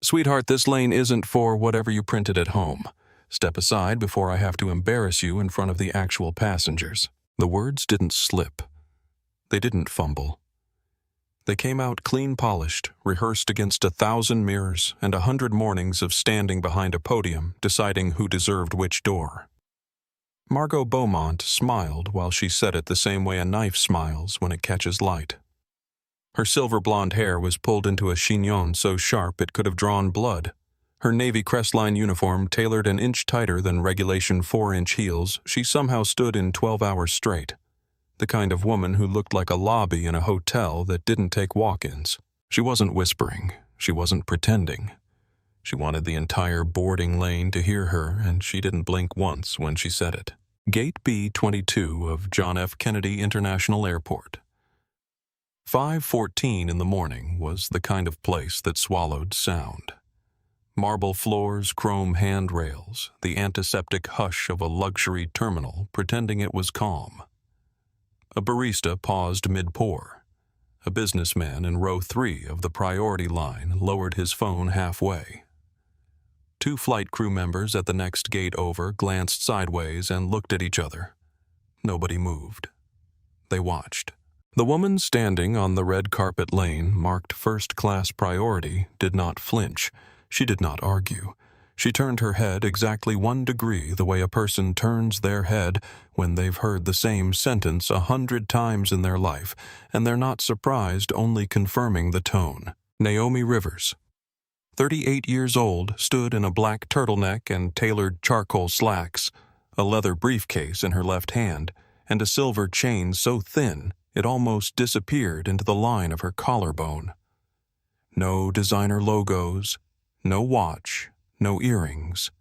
Sweetheart, this lane isn't for whatever you printed at home. Step aside before I have to embarrass you in front of the actual passengers. The words didn't slip. They didn't fumble. They came out clean polished, rehearsed against 1,000 mirrors and 100 mornings of standing behind a podium deciding who deserved which door. Margot Beaumont smiled while she said it the same way a knife smiles when it catches light. Her silver blonde hair was pulled into a chignon so sharp it could have drawn blood. Her navy Crestline uniform tailored an inch tighter than regulation 4-inch heels, she somehow stood in 12 hours straight. The kind of woman who looked like a lobby in a hotel that didn't take walk-ins. She wasn't whispering. She wasn't pretending. She wanted the entire boarding lane to hear her, and she didn't blink once when she said it. Gate B-22 of John F. Kennedy International Airport. 5:14 in the morning was the kind of place that swallowed sound. Marble floors, chrome handrails, the antiseptic hush of a luxury terminal pretending it was calm. A barista paused mid-pour. A businessman in row 3 of the priority line lowered his phone halfway. 2 flight crew members at the next gate over glanced sideways and looked at each other. Nobody moved. They watched. The woman standing on the red carpet lane marked first-class priority did not flinch. She did not argue. She turned her head exactly 1 degree the way a person turns their head when they've heard the same sentence 100 times in their life, and they're not surprised, only confirming the tone. Naomi Rivers, 38 years old, stood in a black turtleneck and tailored charcoal slacks, a leather briefcase in her left hand, and a silver chain so thin it almost disappeared into the line of her collarbone. No designer logos, no watch, no earrings.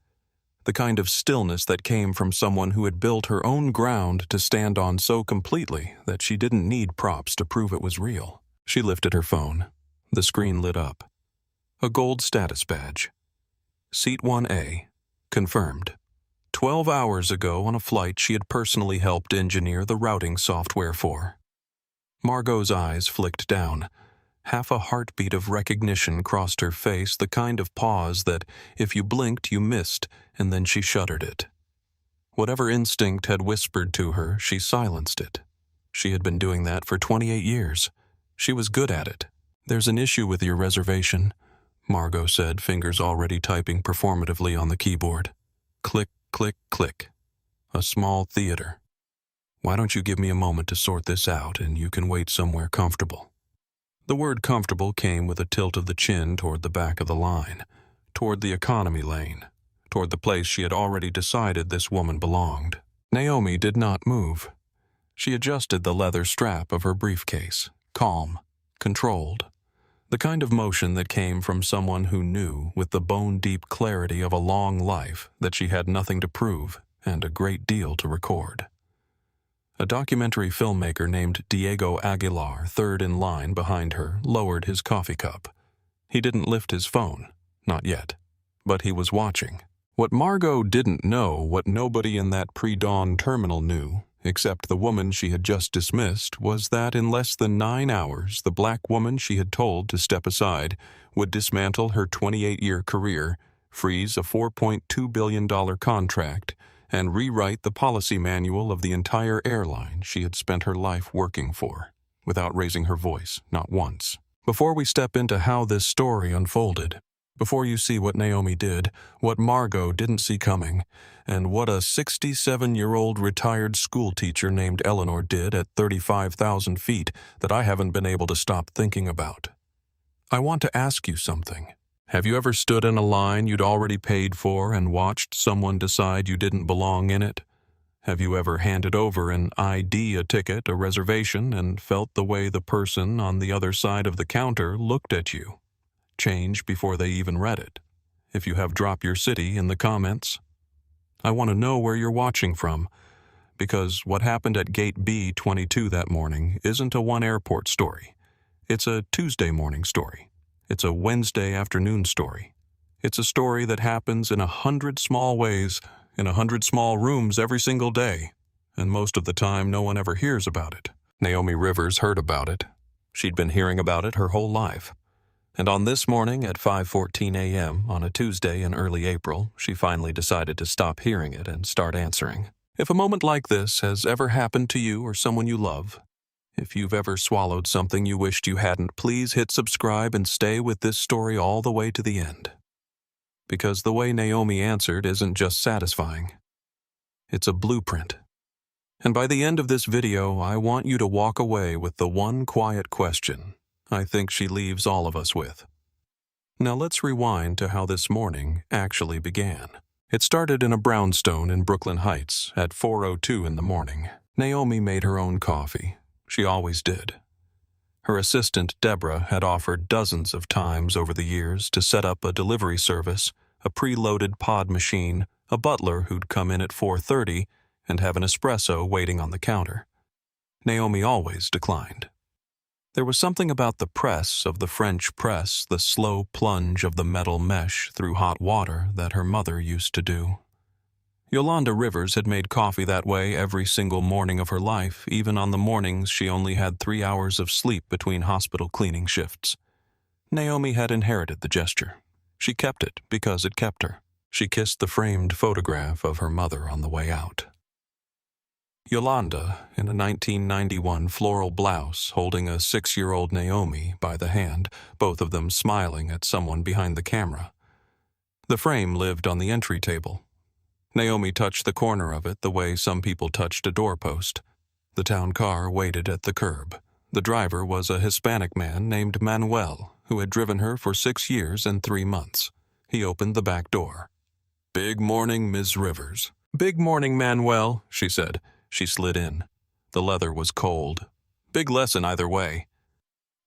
The kind of stillness that came from someone who had built her own ground to stand on so completely that she didn't need props to prove it was real. She lifted her phone. The screen lit up. A gold status badge. Seat 1A. Confirmed. 12 hours ago on a flight she had personally helped engineer the routing software for. Margot's eyes flicked down. Half a heartbeat of recognition crossed her face, the kind of pause that, if you blinked, you missed, and then she shuddered it. Whatever instinct had whispered to her, she silenced it. She had been doing that for 28 years. She was good at it. "There's an issue with your reservation," Margot said, fingers already typing performatively on the keyboard. Click, click, click. A small theater. "Why don't you give me a moment to sort this out, and you can wait somewhere comfortable." The word comfortable came with a tilt of the chin toward the back of the line, toward the economy lane, toward the place she had already decided this woman belonged. Naomi did not move. She adjusted the leather strap of her briefcase, calm, controlled, the kind of motion that came from someone who knew, with the bone-deep clarity of a long life, that she had nothing to prove and a great deal to record. A documentary filmmaker named Diego Aguilar, third in line behind her, lowered his coffee cup. He didn't lift his phone, not yet, but he was watching. What Margot didn't know, what nobody in that pre-dawn terminal knew, except the woman she had just dismissed, was that in less than 9 hours, the black woman she had told to step aside would dismantle her 28-year career, freeze a $4.2 billion contract, and rewrite the policy manual of the entire airline she had spent her life working for, without raising her voice, not once. Before we step into how this story unfolded, before you see what Naomi did, what Margot didn't see coming, and what a 67-year-old retired schoolteacher named Eleanor did at 35,000 feet that I haven't been able to stop thinking about, I want to ask you something. Have you ever stood in a line you'd already paid for and watched someone decide you didn't belong in it? Have you ever handed over an ID, a ticket, a reservation, and felt the way the person on the other side of the counter looked at you? Change before they even read it. If you have, drop your city in the comments. I want to know where you're watching from, because what happened at Gate B-22 that morning isn't a one-airport story. It's a Tuesday morning story. It's a Wednesday afternoon story. It's a story that happens in 100 small ways, in 100 small rooms every single day, and most of the time no one ever hears about it. Naomi Rivers heard about it. She'd been hearing about it her whole life. And on this morning at 5:14 a.m. on a Tuesday in early April, she finally decided to stop hearing it and start answering. If a moment like this has ever happened to you or someone you love, if you've ever swallowed something you wished you hadn't, please hit subscribe and stay with this story all the way to the end. Because the way Naomi answered isn't just satisfying. It's a blueprint. And by the end of this video, I want you to walk away with the one quiet question I think she leaves all of us with. Now let's rewind to how this morning actually began. It started in a brownstone in Brooklyn Heights at 4:02 in the morning. Naomi made her own coffee. She always did. Her assistant, Deborah, had offered dozens of times over the years to set up a delivery service, a preloaded pod machine, a butler who'd come in at 4:30 and have an espresso waiting on the counter. Naomi always declined. There was something about the press of the French press, the slow plunge of the metal mesh through hot water that her mother used to do. Yolanda Rivers had made coffee that way every single morning of her life, even on the mornings she only had 3 hours of sleep between hospital cleaning shifts. Naomi had inherited the gesture. She kept it because it kept her. She kissed the framed photograph of her mother on the way out. Yolanda, in a 1991 floral blouse, holding a 6-year-old Naomi by the hand, both of them smiling at someone behind the camera. The frame lived on the entry table. Naomi touched the corner of it the way some people touched a doorpost. The town car waited at the curb. The driver was a Hispanic man named Manuel, who had driven her for 6 years and 3 months. He opened the back door. "Big morning, Ms. Rivers." "Big morning, Manuel," she said. She slid in. The leather was cold. "Big lesson either way."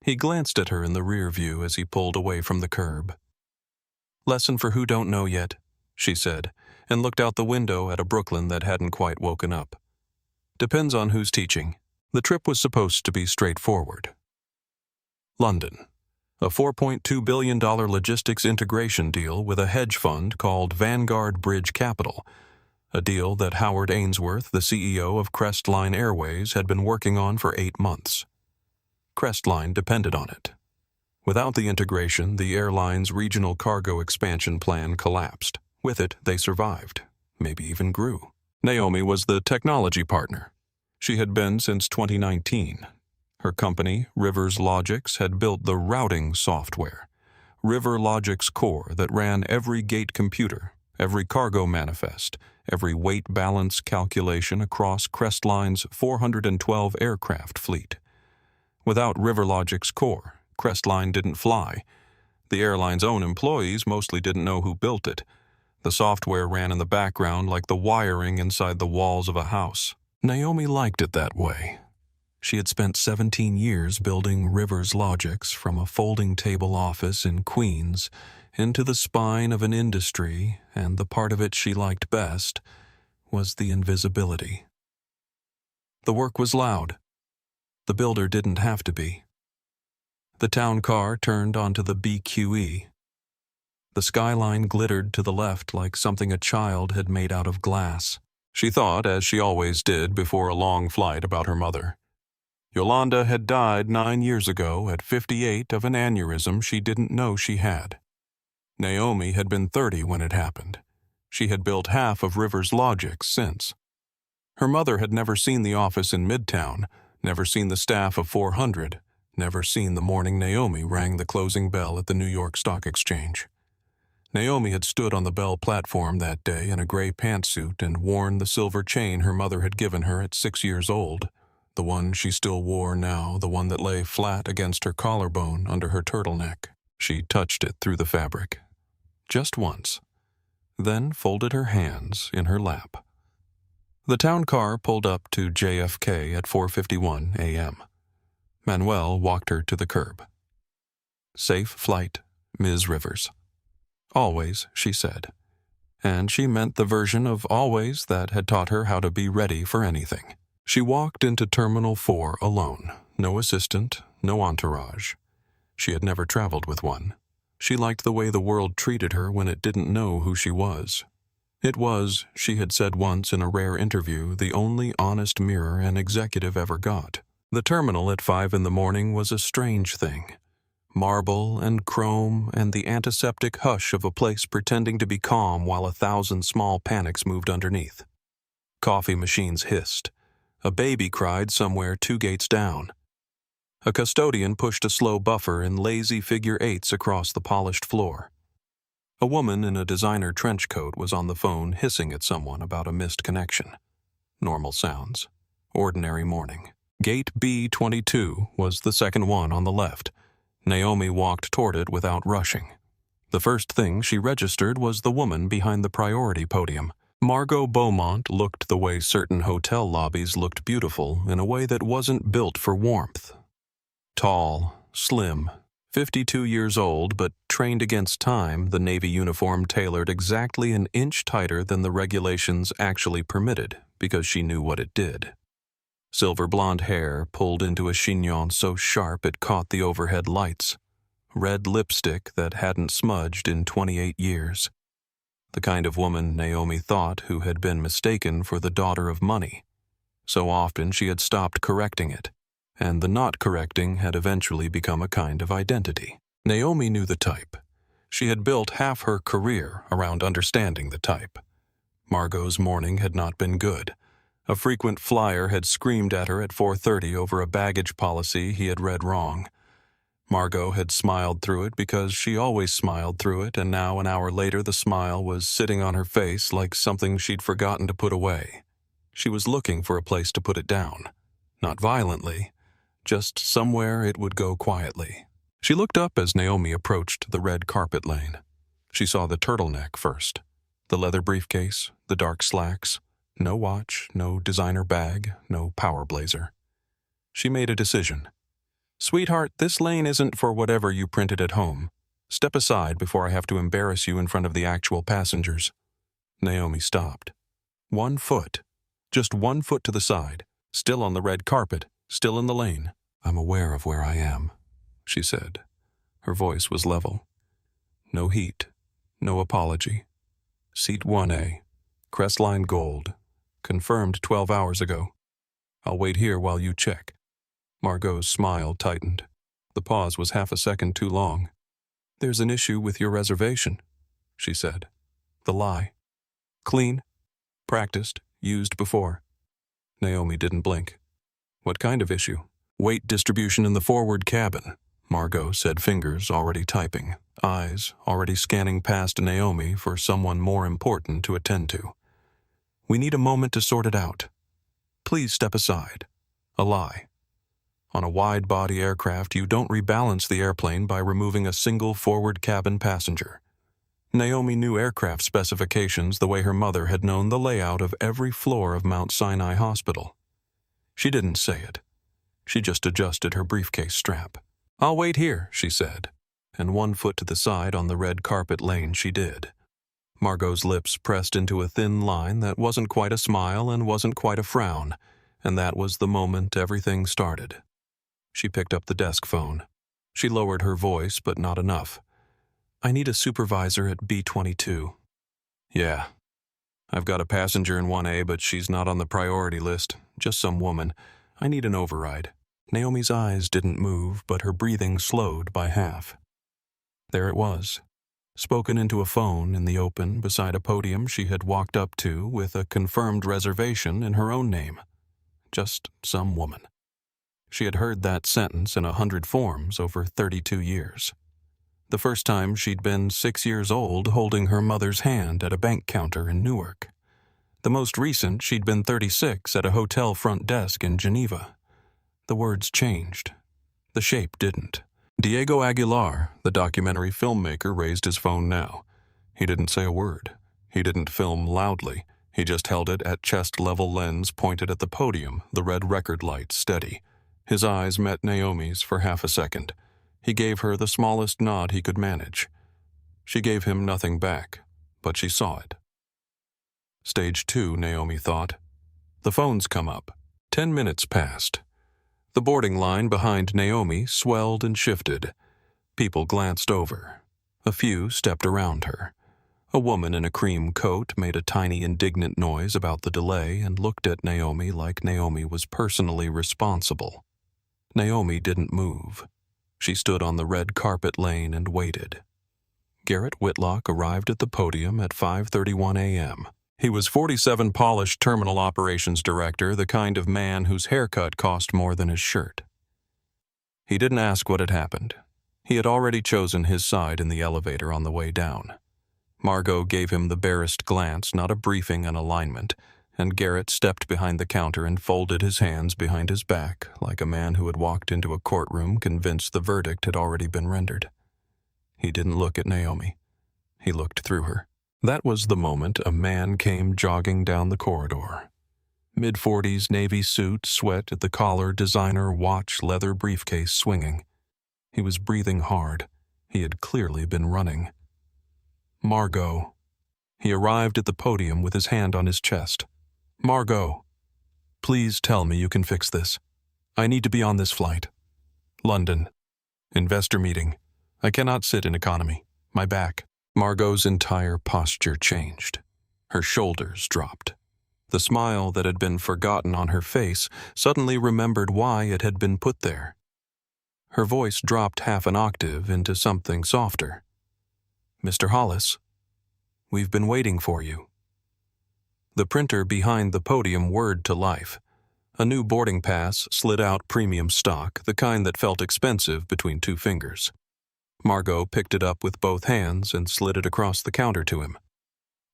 He glanced at her in the rear view as he pulled away from the curb. "Lesson for who don't know yet," she said, and looked out the window at a Brooklyn that hadn't quite woken up. "Depends on who's teaching." The trip was supposed to be straightforward. London. A $4.2 billion logistics integration deal with a hedge fund called Vanguard Bridge Capital, a deal that Howard Ainsworth, the CEO of Crestline Airways, had been working on for 8 months. Crestline depended on it. Without the integration, the airline's regional cargo expansion plan collapsed. With it, they survived, maybe even grew. Naomi was the technology partner. She had been since 2019. Her company, Rivers Logics, had built the routing software, River Logic's core that ran every gate computer, every cargo manifest, every weight balance calculation across Crestline's 412 aircraft fleet. Without River Logic's core, Crestline didn't fly. The airline's own employees mostly didn't know who built it. The software ran in the background like the wiring inside the walls of a house. Naomi liked it that way. She had spent 17 years building Rivers Logics from a folding table office in Queens into the spine of an industry, and the part of it she liked best was the invisibility. The work was loud. The builder didn't have to be. The town car turned onto the BlackCEO. The skyline glittered to the left like something a child had made out of glass. She thought, as she always did before a long flight, about her mother. Yolanda had died 9 years ago at 58 of an aneurysm she didn't know she had. Naomi had been 30 when it happened. She had built half of Rivers Logic since. Her mother had never seen the office in Midtown, never seen the staff of 400, never seen the morning Naomi rang the closing bell at the New York Stock Exchange. Naomi had stood on the Bell platform that day in a gray pantsuit and worn the silver chain her mother had given her at 6 years old, the one she still wore now, the one that lay flat against her collarbone under her turtleneck. She touched it through the fabric. Just once, then folded her hands in her lap. The town car pulled up to JFK at 4:51 a.m. Manuel walked her to the curb. "Safe flight, Ms. Rivers." "Always," she said. And she meant the version of always that had taught her how to be ready for anything. She walked into Terminal 4 alone, no assistant, no entourage. She had never traveled with one. She liked the way the world treated her when it didn't know who she was. It was, she had said once in a rare interview, the only honest mirror an executive ever got. The terminal at 5 in the morning was a strange thing. Marble and chrome and the antiseptic hush of a place pretending to be calm while 1,000 small panics moved underneath. Coffee machines hissed. A baby cried somewhere 2 gates down. A custodian pushed a slow buffer in lazy figure eights across the polished floor. A woman in a designer trench coat was on the phone hissing at someone about a missed connection. Normal sounds. Ordinary morning. Gate B22 was the second one on the left. Naomi walked toward it without rushing. The first thing she registered was the woman behind the priority podium. Margot Beaumont looked the way certain hotel lobbies looked beautiful in a way that wasn't built for warmth. Tall, slim, 52 years old, but trained against time, the Navy uniform tailored exactly an inch tighter than the regulations actually permitted because she knew what it did. Silver blonde hair pulled into a chignon so sharp it caught the overhead lights. Red lipstick that hadn't smudged in 28 years. The kind of woman Naomi thought who had been mistaken for the daughter of money. So often she had stopped correcting it, and the not correcting had eventually become a kind of identity. Naomi knew the type. She had built half her career around understanding the type. Margot's morning had not been good. A frequent flyer had screamed at her at 4:30 over a baggage policy he had read wrong. Margot had smiled through it because she always smiled through it, and now an hour later the smile was sitting on her face like something she'd forgotten to put away. She was looking for a place to put it down. Not violently, just somewhere it would go quietly. She looked up as Naomi approached the red carpet lane. She saw the turtleneck first, the leather briefcase, the dark slacks. No watch, no designer bag, no power blazer. She made a decision. "Sweetheart, this lane isn't for whatever you printed at home. Step aside before I have to embarrass you in front of the actual passengers." Naomi stopped. 1 foot. Just 1 foot to the side. Still on the red carpet. Still in the lane. "I'm aware of where I am," she said. Her voice was level. No heat. No apology. Seat 1A. Crestline gold. Confirmed 12 hours ago. "I'll wait here while you check." Margot's smile tightened. The pause was half a second too long. "There's an issue with your reservation," she said. The lie. "Clean? Practiced? Used before?" Naomi didn't blink. "What kind of issue?" "Weight distribution in the forward cabin," Margot said, fingers already typing, eyes already scanning past Naomi for someone more important to attend to. "We need a moment to sort it out. Please step aside." A lie. On a wide-body aircraft, you don't rebalance the airplane by removing a single forward cabin passenger. Naomi knew aircraft specifications the way her mother had known the layout of every floor of Mount Sinai Hospital. She didn't say it. She just adjusted her briefcase strap. "I'll wait here," she said, and 1 foot to the side on the red carpet lane she did. Margot's lips pressed into a thin line that wasn't quite a smile and wasn't quite a frown, and that was the moment everything started. She picked up the desk phone. She lowered her voice, but not enough. "I need a supervisor at B22. "Yeah. I've got a passenger in 1A, but she's not on the priority list. Just some woman. I need an override." Naomi's eyes didn't move, but her breathing slowed by half. There it was. Spoken into a phone in the open beside a podium she had walked up to with a confirmed reservation in her own name. Just some woman. She had heard that sentence in 100 forms over 32 years. The first time she'd been 6 years old holding her mother's hand at a bank counter in Newark. The most recent she'd been 36 at a hotel front desk in Geneva. The words changed. The shape didn't. Diego Aguilar, the documentary filmmaker, raised his phone now. He didn't say a word. He didn't film loudly. He just held it at chest-level lens pointed at the podium, the red record light steady. His eyes met Naomi's for half a second. He gave her the smallest nod he could manage. She gave him nothing back, but she saw it. Stage 2, Naomi thought. The phones come up. 10 minutes passed. The boarding line behind Naomi swelled and shifted. People glanced over. A few stepped around her. A woman in a cream coat made a tiny indignant noise about the delay and looked at Naomi like Naomi was personally responsible. Naomi didn't move. She stood on the red carpet lane and waited. Garrett Whitlock arrived at the podium at 5:31 a.m. He was 47 polished terminal operations director, the kind of man whose haircut cost more than his shirt. He didn't ask what had happened. He had already chosen his side in the elevator on the way down. Margot gave him the barest glance, not a briefing on alignment, and Garrett stepped behind the counter and folded his hands behind his back like a man who had walked into a courtroom convinced the verdict had already been rendered. He didn't look at Naomi. He looked through her. That was the moment a man came jogging down the corridor. Mid-40s navy suit, sweat at the collar, designer watch, leather briefcase swinging. He was breathing hard. He had clearly been running. Margot. He arrived at the podium with his hand on his chest. Margot, please tell me you can fix this. I need to be on this flight. London. Investor meeting. I cannot sit in economy. My back. Margot's entire posture changed. Her shoulders dropped. The smile that had been forgotten on her face suddenly remembered why it had been put there. Her voice dropped half an octave into something softer. Mr. Hollis, we've been waiting for you. The printer behind the podium whirred to life. A new boarding pass slid out premium stock, the kind that felt expensive between two fingers. Margot picked it up with both hands and slid it across the counter to him.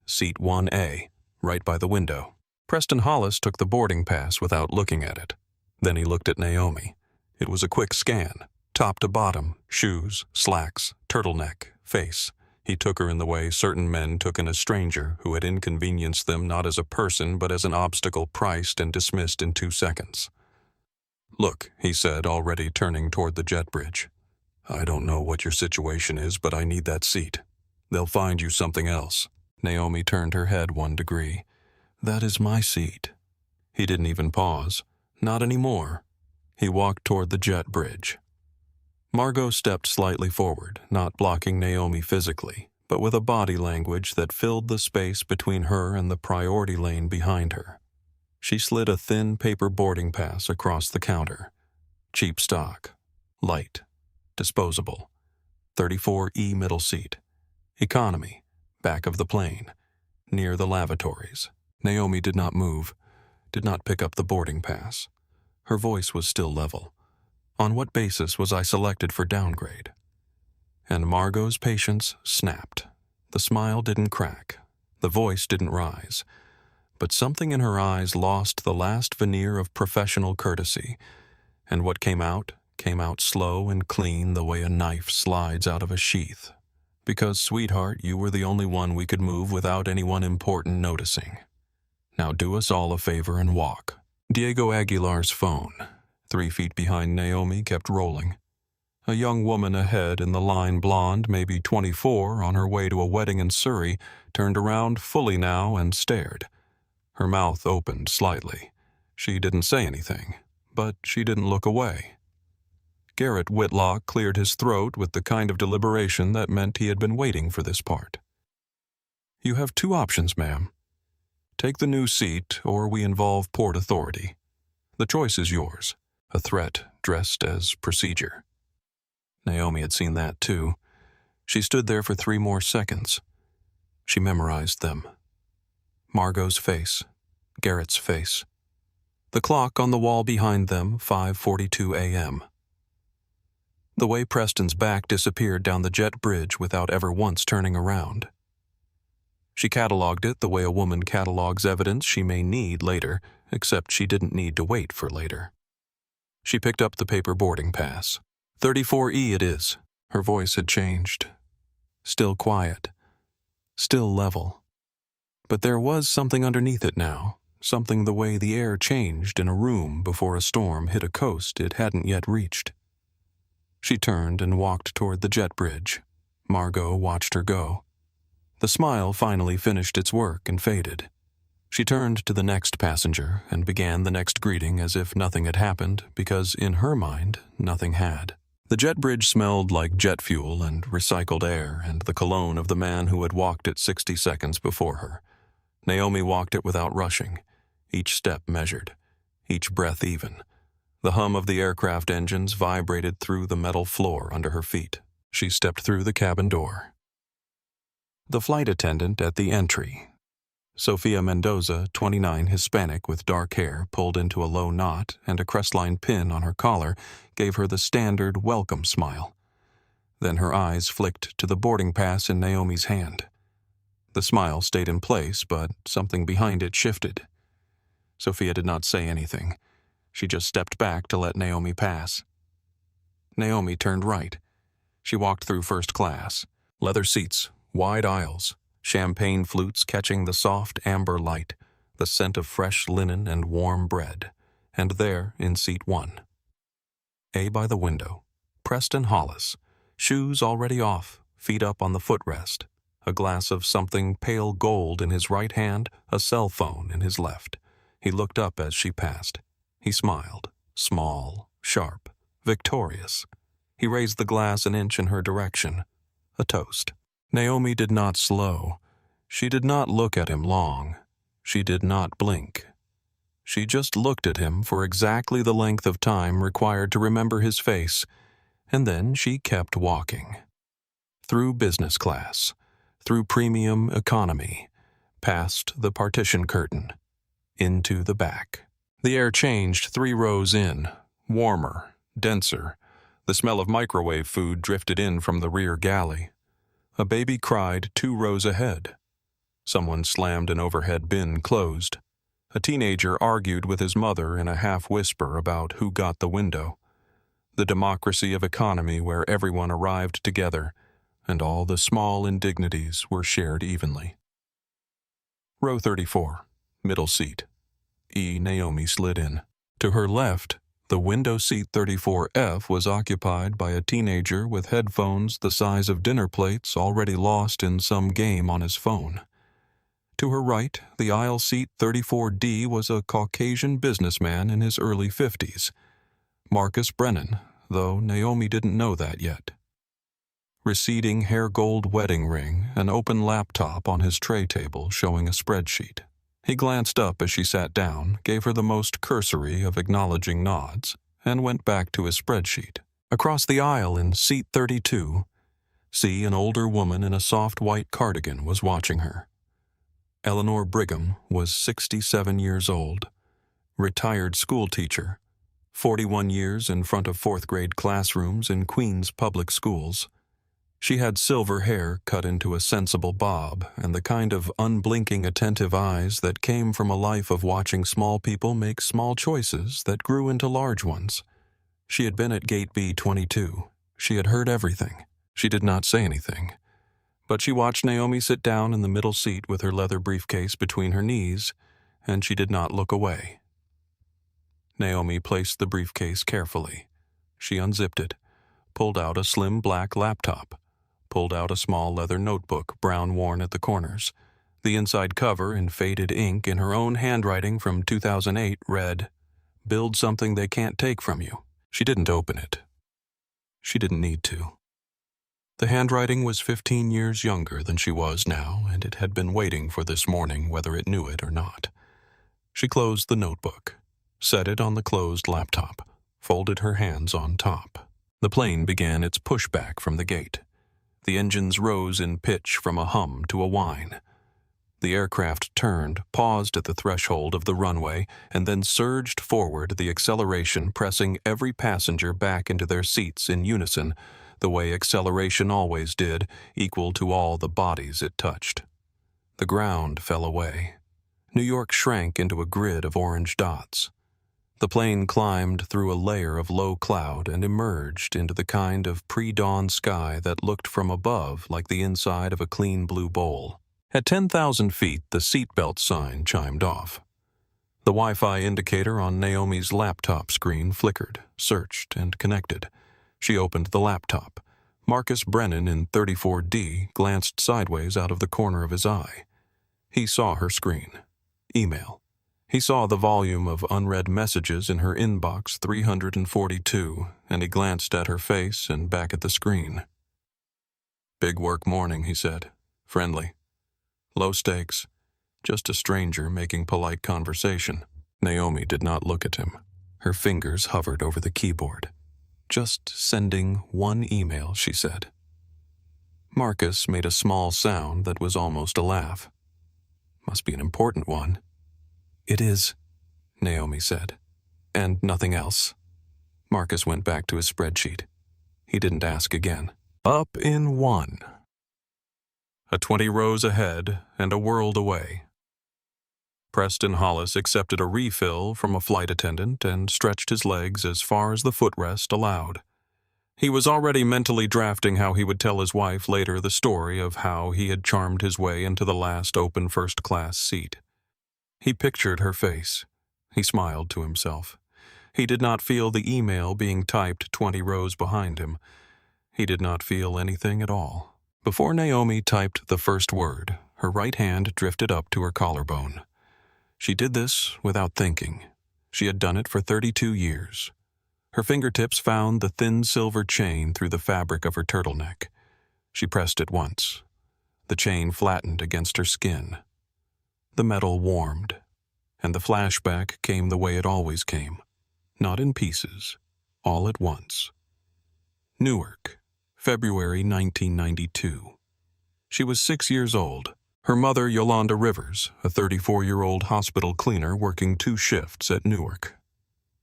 Seat 1A, right by the window. Preston Hollis took the boarding pass without looking at it. Then he looked at Naomi. It was a quick scan, top to bottom, shoes, slacks, turtleneck, face. He took her in the way certain men took in a stranger who had inconvenienced them not as a person but as an obstacle priced and dismissed in 2 seconds. Look, he said, already turning toward the jet bridge. I don't know what your situation is, but I need that seat. They'll find you something else. Naomi turned her head 1 degree. That is my seat. He didn't even pause. Not anymore. He walked toward the jet bridge. Margot stepped slightly forward, not blocking Naomi physically, but with a body language that filled the space between her and the priority lane behind her. She slid a thin paper boarding pass across the counter. Cheap stock. Light. Disposable. 34E middle seat. Economy. Back of the plane. Near the lavatories. Naomi did not move, did not pick up the boarding pass. Her voice was still level. On what basis was I selected for downgrade? And Margot's patience snapped. The smile didn't crack. The voice didn't rise. But something in her eyes lost the last veneer of professional courtesy, and what came out slow and clean the way a knife slides out of a sheath. Because, sweetheart, you were the only one we could move without anyone important noticing. Now do us all a favor and walk. Diego Aguilar's phone, 3 feet behind Naomi, kept rolling. A young woman ahead in the line, blonde, maybe 24, on her way to a wedding in Surrey, turned around fully now and stared. Her mouth opened slightly. She didn't say anything, but she didn't look away. Garrett Whitlock cleared his throat with the kind of deliberation that meant he had been waiting for this part. You have 2 options, ma'am. Take the new seat, or we involve port authority. The choice is yours. A threat dressed as procedure. Naomi had seen that too. She stood there for 3 more seconds. She memorized them. Margot's face. Garrett's face. The clock on the wall behind them, 5:42 a.m. The way Preston's back disappeared down the jet bridge without ever once turning around. She cataloged it the way a woman catalogs evidence she may need later, except she didn't need to wait for later. She picked up the paper boarding pass. 34E it is. Her voice had changed. Still quiet. Still level. But there was something underneath it now, something the way the air changed in a room before a storm hit a coast it hadn't yet reached. She turned and walked toward the jet bridge. Margot watched her go. The smile finally finished its work and faded. She turned to the next passenger and began the next greeting as if nothing had happened, because in her mind, nothing had. The jet bridge smelled like jet fuel and recycled air and the cologne of the man who had walked it 60 seconds before her. Naomi walked it without rushing, each step measured, each breath even. The hum of the aircraft engines vibrated through the metal floor under her feet. She stepped through the cabin door. The flight attendant at the entry, Sofia Mendoza, 29, Hispanic with dark hair pulled into a low knot and a Crestline pin on her collar, gave her the standard welcome smile. Then her eyes flicked to the boarding pass in Naomi's hand. The smile stayed in place, but something behind it shifted. Sofia did not say anything. She just stepped back to let Naomi pass. Naomi turned right. She walked through first class. Leather seats, wide aisles, champagne flutes catching the soft amber light, the scent of fresh linen and warm bread. And there, in seat 1, A by the window, Preston Hollis, shoes already off, feet up on the footrest, a glass of something pale gold in his right hand, a cell phone in his left. He looked up as she passed. He smiled, small, sharp, victorious. He raised the glass an inch in her direction. A toast. Naomi did not slow. She did not look at him long. She did not blink. She just looked at him for exactly the length of time required to remember his face, and then she kept walking. Through business class, through premium economy, past the partition curtain, into the back. The air changed 3 rows in, warmer, denser. The smell of microwave food drifted in from the rear galley. A baby cried 2 rows ahead. Someone slammed an overhead bin closed. A teenager argued with his mother in a half-whisper about who got the window. The democracy of economy where everyone arrived together, and all the small indignities were shared evenly. Row 34, middle seat. Naomi slid in. To her left, the window seat 34F was occupied by a teenager with headphones the size of dinner plates already lost in some game on his phone. To her right, the aisle seat 34D was a Caucasian businessman in his early 50s. Marcus Brennan, though Naomi didn't know that yet. Receding hair gold wedding ring, an open laptop on his tray table showing a spreadsheet. He glanced up as she sat down, gave her the most cursory of acknowledging nods, and went back to his spreadsheet. Across the aisle in seat 32, an older woman in a soft white cardigan was watching her. Eleanor Brigham was 67 years old, retired schoolteacher, 41 years in front of 4th-grade classrooms in Queens public schools. She had silver hair cut into a sensible bob and the kind of unblinking attentive eyes that came from a life of watching small people make small choices that grew into large ones. She had been at Gate B22. She had heard everything. She did not say anything. But she watched Naomi sit down in the middle seat with her leather briefcase between her knees, and she did not look away. Naomi placed the briefcase carefully. She unzipped it, pulled out a slim black laptop, pulled out a small leather notebook, brown-worn at the corners. The inside cover, in faded ink in her own handwriting from 2008, read, "Build something they can't take from you." She didn't open it. She didn't need to. The handwriting was 15 years younger than she was now, and it had been waiting for this morning whether it knew it or not. She closed the notebook, set it on the closed laptop, folded her hands on top. The plane began its pushback from the gate. The engines rose in pitch from a hum to a whine. The aircraft turned, paused at the threshold of the runway, and then surged forward, the acceleration pressing every passenger back into their seats in unison, the way acceleration always did, equal to all the bodies it touched. The ground fell away. New York shrank into a grid of orange dots. The plane climbed through a layer of low cloud and emerged into the kind of pre-dawn sky that looked from above like the inside of a clean blue bowl. At 10,000 feet, the seatbelt sign chimed off. The Wi-Fi indicator on Naomi's laptop screen flickered, searched, and connected. She opened the laptop. Marcus Brennan in 34D glanced sideways out of the corner of his eye. He saw her screen. Email. He saw the volume of unread messages in her inbox 342, and he glanced at her face and back at the screen. "Big work morning," he said. "Friendly. Low stakes. Just a stranger making polite conversation." Naomi did not look at him. Her fingers hovered over the keyboard. "Just sending one email," she said. Marcus made a small sound that was almost a laugh. "Must be an important one." "It is," Naomi said. "And nothing else?" Marcus went back to his spreadsheet. He didn't ask again. Up in one. A 20 rows ahead and a world away. Preston Hollis accepted a refill from a flight attendant and stretched his legs as far as the footrest allowed. He was already mentally drafting how he would tell his wife later the story of how he had charmed his way into the last open first-class seat. He pictured her face. He smiled to himself. He did not feel the email being typed 20 rows behind him. He did not feel anything at all. Before Naomi typed the first word, her right hand drifted up to her collarbone. She did this without thinking. She had done it for 32 years. Her fingertips found the thin silver chain through the fabric of her turtleneck. She pressed it once. The chain flattened against her skin. The metal warmed, and the flashback came the way it always came, not in pieces, all at once. Newark, February 1992. She was 6 years old. Her mother, Yolanda Rivers, a 34-year-old hospital cleaner working 2 shifts at Newark.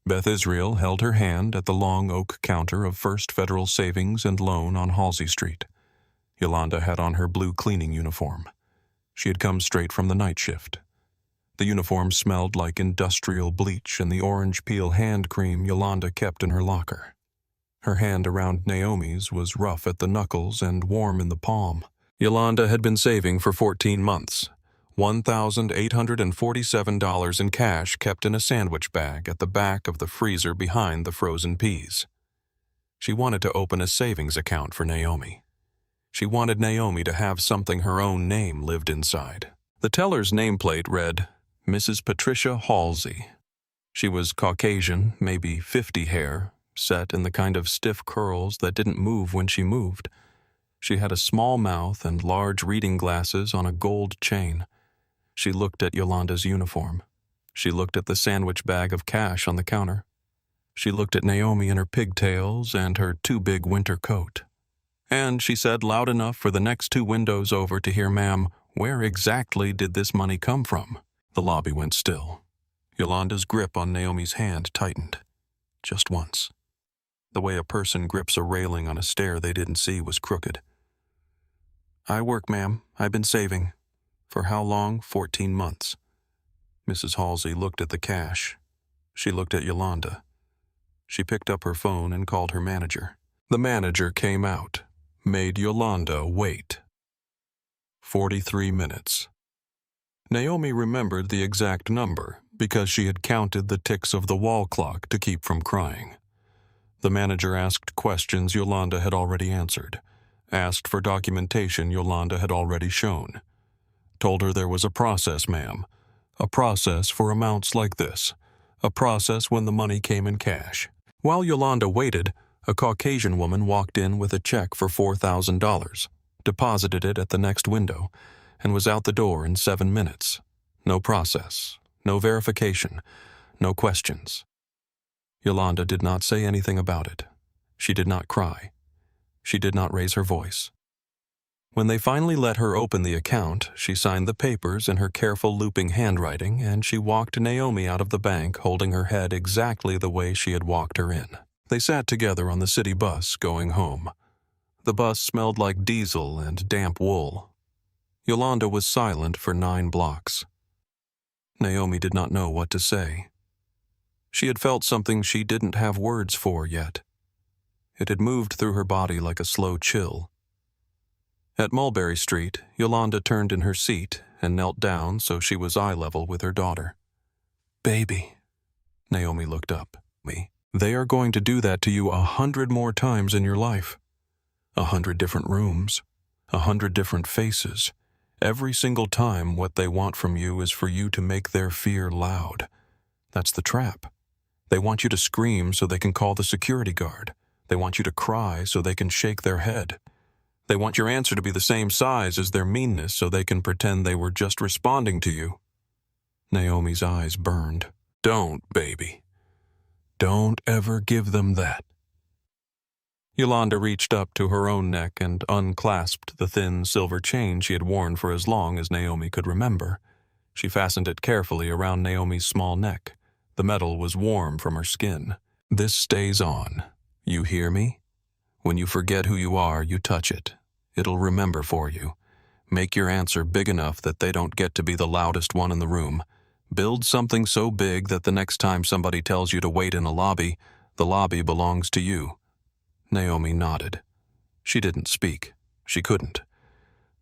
Beth Israel held her hand at the long oak counter of First Federal Savings and Loan on Halsey Street. Yolanda had on her blue cleaning uniform. She had come straight from the night shift. The uniform smelled like industrial bleach and the orange peel hand cream Yolanda kept in her locker. Her hand around Naomi's was rough at the knuckles and warm in the palm. Yolanda had been saving for 14 months. $1,847 in cash kept in a sandwich bag at the back of the freezer behind the frozen peas. She wanted to open a savings account for Naomi. She wanted Naomi to have something her own name lived inside. The teller's nameplate read, Mrs. Patricia Halsey. She was Caucasian, maybe 50 hair, set in the kind of stiff curls that didn't move when she moved. She had a small mouth and large reading glasses on a gold chain. She looked at Yolanda's uniform. She looked at the sandwich bag of cash on the counter. She looked at Naomi in her pigtails and her too big winter coat. And she said loud enough for the next 2 windows over to hear, "Ma'am, where exactly did this money come from?" The lobby went still. Yolanda's grip on Naomi's hand tightened. Just once. The way a person grips a railing on a stair they didn't see was crooked. "I work, ma'am. I've been saving." "For how long?" 14 months. Mrs. Halsey looked at the cash. She looked at Yolanda. She picked up her phone and called her manager. The manager came out, made Yolanda wait. 43 minutes. Naomi remembered the exact number because she had counted the ticks of the wall clock to keep from crying. The manager asked questions Yolanda had already answered, asked for documentation Yolanda had already shown. Told her there was a process, ma'am. A process for amounts like this. A process when the money came in cash. While Yolanda waited, a Caucasian woman walked in with a check for $4,000, deposited it at the next window, and was out the door in 7 minutes. No process, no verification, no questions. Yolanda did not say anything about it. She did not cry. She did not raise her voice. When they finally let her open the account, she signed the papers in her careful looping handwriting, and she walked Naomi out of the bank holding her head exactly the way she had walked her in. They sat together on the city bus going home. The bus smelled like diesel and damp wool. Yolanda was silent for 9 blocks. Naomi did not know what to say. She had felt something she didn't have words for yet. It had moved through her body like a slow chill. At Mulberry Street, Yolanda turned in her seat and knelt down so she was eye level with her daughter. "Baby." Naomi looked up. "They are going to do that to you 100 more times in your life. 100 different rooms, 100 different faces. Every single time what they want from you is for you to make their fear loud. That's the trap. They want you to scream so they can call the security guard. They want you to cry so they can shake their head. They want your answer to be the same size as their meanness so they can pretend they were just responding to you." Naomi's eyes burned. "Don't, baby." Don't ever give them that." Yolanda reached up to her own neck and unclasped the thin silver chain she had worn for as long as Naomi could remember. She fastened it carefully around Naomi's small neck. The metal was warm from her skin. "This stays on. You hear me? When you forget who you are, you touch it. It'll remember for you. Make your answer big enough that they don't get to be the loudest one in the room. Build something so big that the next time somebody tells you to wait in a lobby, the lobby belongs to you." Naomi nodded. She didn't speak. She couldn't.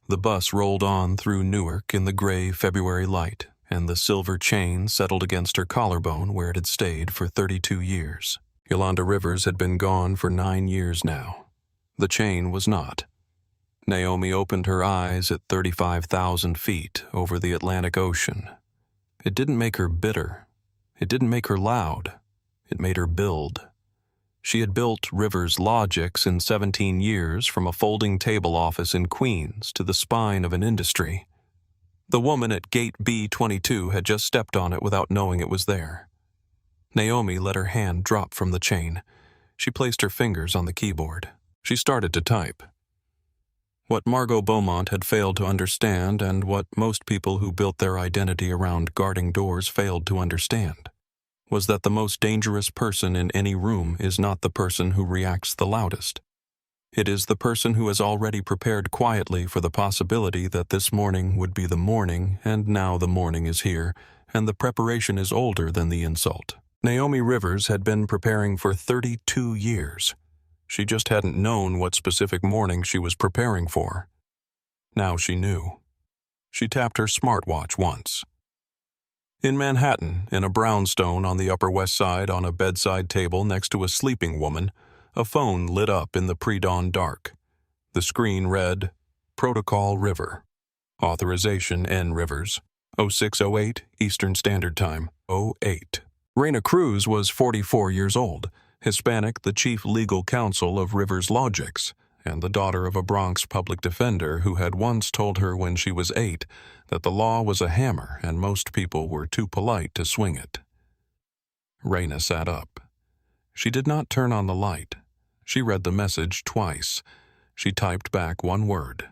The bus rolled on through Newark in the gray February light, and the silver chain settled against her collarbone where it had stayed for 32 years. Yolanda Rivers had been gone for 9 years now. The chain was not. Naomi opened her eyes at 35,000 feet over the Atlantic Ocean. It didn't make her bitter. It didn't make her loud. It made her build. She had built Rivers Logics in 17 years, from a folding table office in Queens to the spine of an industry. The woman at gate B22 had just stepped on it without knowing it was there. Naomi let her hand drop from the chain. She placed her fingers on the keyboard. She started to type. What Margot Beaumont had failed to understand, and what most people who built their identity around guarding doors failed to understand, was that the most dangerous person in any room is not the person who reacts the loudest. It is the person who has already prepared quietly for the possibility that this morning would be the morning, and now the morning is here, and the preparation is older than the insult. Naomi Rivers had been preparing for 32 years. She just hadn't known what specific morning she was preparing for. Now she knew. She tapped her smartwatch once. In Manhattan, in a brownstone on the Upper West Side on a bedside table next to a sleeping woman, a phone lit up in the pre-dawn dark. The screen read, Protocol River. Authorization N. Rivers. 0608 Eastern Standard Time. 08. Raina Cruz was 44 years old, Hispanic, the chief legal counsel of Rivers Logics, and the daughter of a Bronx public defender who had once told her when she was 8 that the law was a hammer and most people were too polite to swing it. Raina sat up. She did not turn on the light. She read the message twice. She typed back one word.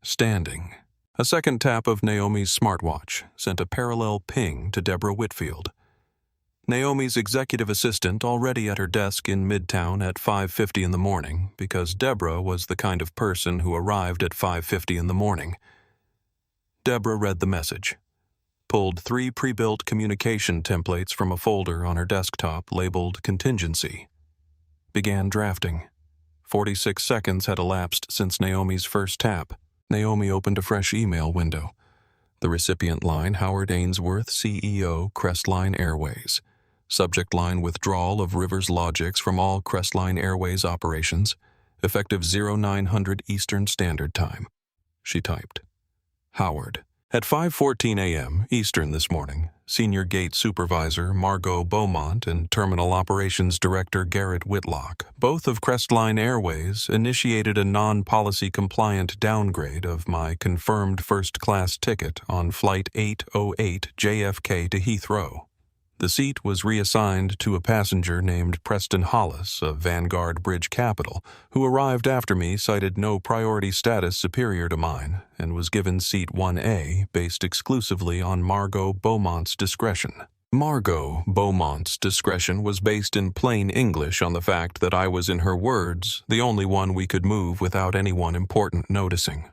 Standing. A second tap of Naomi's smartwatch sent a parallel ping to Deborah Whitfield. Naomi's executive assistant already at her desk in Midtown at 5:50 in the morning, because Deborah was the kind of person who arrived at 5:50 in the morning. Deborah read the message, pulled 3 pre-built communication templates from a folder on her desktop labeled Contingency, began drafting. 46 seconds had elapsed since Naomi's first tap. Naomi opened a fresh email window. The recipient line, Howard Ainsworth, CEO, Crestline Airways. Subject line, withdrawal of Rivers Logics from all Crestline Airways operations, effective 0900 Eastern Standard Time. She typed. Howard. At 5:14 a.m. Eastern this morning, Senior Gate Supervisor Margot Beaumont and Terminal Operations Director Garrett Whitlock, both of Crestline Airways, initiated a non-policy compliant downgrade of my confirmed first-class ticket on Flight 808 JFK to Heathrow. The seat was reassigned to a passenger named Preston Hollis of Vanguard Bridge Capital, who arrived after me, cited no priority status superior to mine, and was given seat 1A based exclusively on Margot Beaumont's discretion. Margot Beaumont's discretion was based in plain English on the fact that I was, in her words, the only one we could move without anyone important noticing.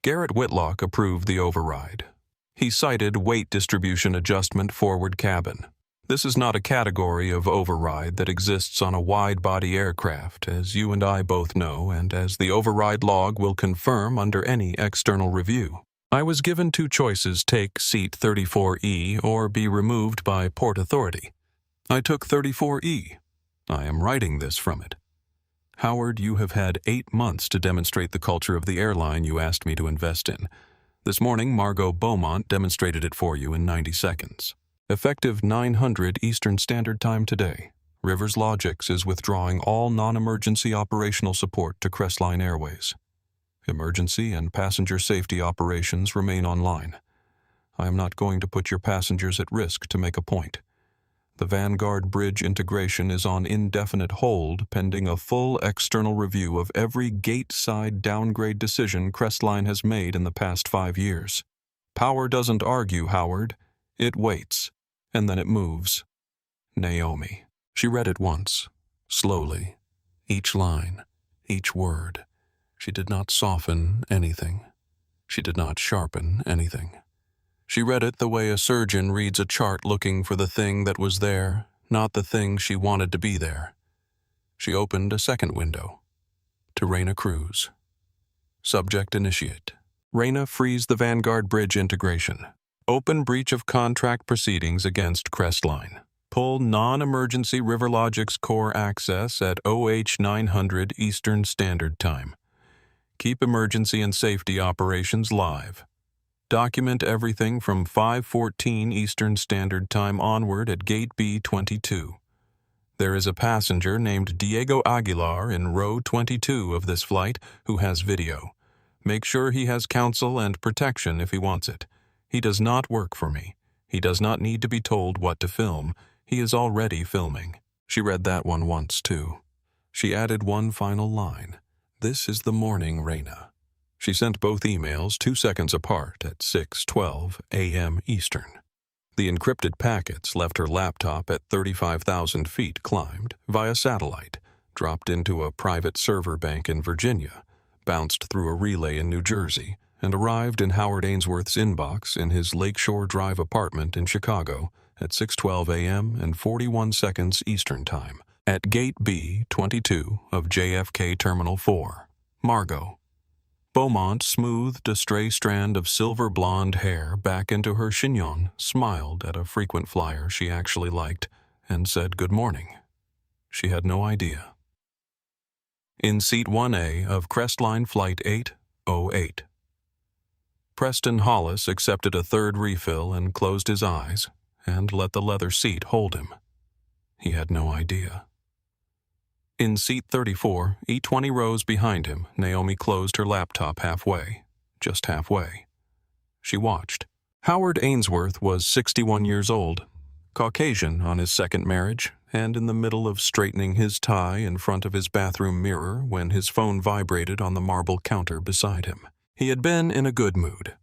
Garrett Whitlock approved the override. He cited weight distribution adjustment forward cabin. This is not a category of override that exists on a wide-body aircraft, as you and I both know, and as the override log will confirm under any external review. I was given 2 choices: take seat 34E or be removed by Port Authority. I took 34E. I am writing this from it. Howard, you have had 8 months to demonstrate the culture of the airline you asked me to invest in. This morning, Margot Beaumont demonstrated it for you in 90 seconds. Effective 900 Eastern Standard Time today, Rivers Logics is withdrawing all non-emergency operational support to Crestline Airways. Emergency and passenger safety operations remain online. I am not going to put your passengers at risk to make a point. The Vanguard Bridge integration is on indefinite hold pending a full external review of every gate-side downgrade decision Crestline has made in the past 5 years. Power doesn't argue, Howard. It waits, and then it moves. Naomi. She read it once, slowly, each line, each word. She did not soften anything. She did not sharpen anything. She read it the way a surgeon reads a chart looking for the thing that was there, not the thing she wanted to be there. She opened a second window. To Raina Cruz. Subject initiate. Raina frees the Vanguard Bridge integration. Open breach of contract proceedings against Crestline. Pull non-emergency Riverlogic's core access at OH 900 Eastern Standard Time. Keep emergency and safety operations live. Document everything from 5:14 Eastern Standard Time onward at Gate B-22. There is a passenger named Diego Aguilar in row 22 of this flight who has video. Make sure he has counsel and protection if he wants it. He does not work for me. He does not need to be told what to film. He is already filming. She read that one once, too. She added one final line. This is the morning, Raina. She sent both emails 2 seconds apart at 6:12 a.m. Eastern. The encrypted packets left her laptop at 35,000 feet climbed via satellite, dropped into a private server bank in Virginia, bounced through a relay in New Jersey, and arrived in Howard Ainsworth's inbox in his Lakeshore Drive apartment in Chicago at 6:12 a.m. and 41 seconds Eastern Time at Gate B-22 of JFK Terminal 4. Margot. Beaumont smoothed a stray strand of silver blonde hair back into her chignon, smiled at a frequent flyer she actually liked, and said good morning. She had no idea. In Seat 1A of Crestline Flight 808. Preston Hollis accepted a third refill and closed his eyes, and let the leather seat hold him. He had no idea. In Seat 34, E20 rows behind him, Naomi closed her laptop halfway, just halfway. She watched. Howard Ainsworth was 61 years old, Caucasian on his second marriage, and in the middle of straightening his tie in front of his bathroom mirror when his phone vibrated on the marble counter beside him. He had been in a good mood.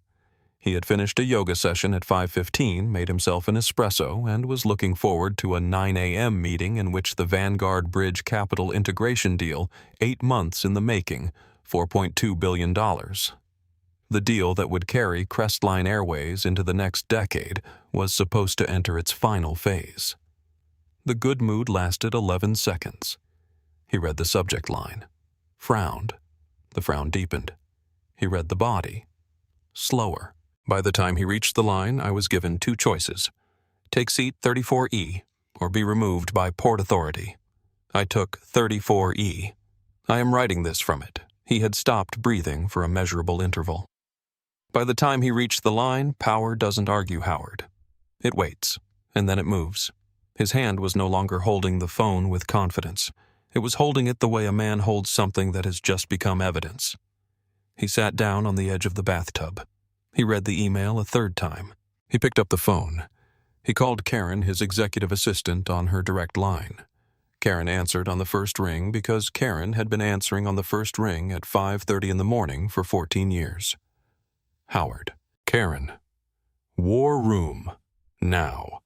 He had finished a yoga session at 5:15, made himself an espresso, and was looking forward to a 9 a.m. meeting in which the Vanguard Bridge capital integration deal, 8 months in the making, $4.2 billion. The deal that would carry Crestline Airways into the next decade was supposed to enter its final phase. The good mood lasted 11 seconds. He read the subject line. Frowned. The frown deepened. He read the body. Slower. By the time he reached the line, I was given 2 choices. Take seat 34E, or be removed by Port Authority. I took 34E. I am writing this from it. He had stopped breathing for a measurable interval. By the time he reached the line, power doesn't argue, Howard. It waits, and then it moves. His hand was no longer holding the phone with confidence. It was holding it the way a man holds something that has just become evidence. He sat down on the edge of the bathtub. He read the email a third time. He picked up the phone. He called Karen, his executive assistant, on her direct line. Karen answered on the first ring because Karen had been answering on the first ring at 5:30 in the morning for 14 years. Howard. Karen. War Room. Now.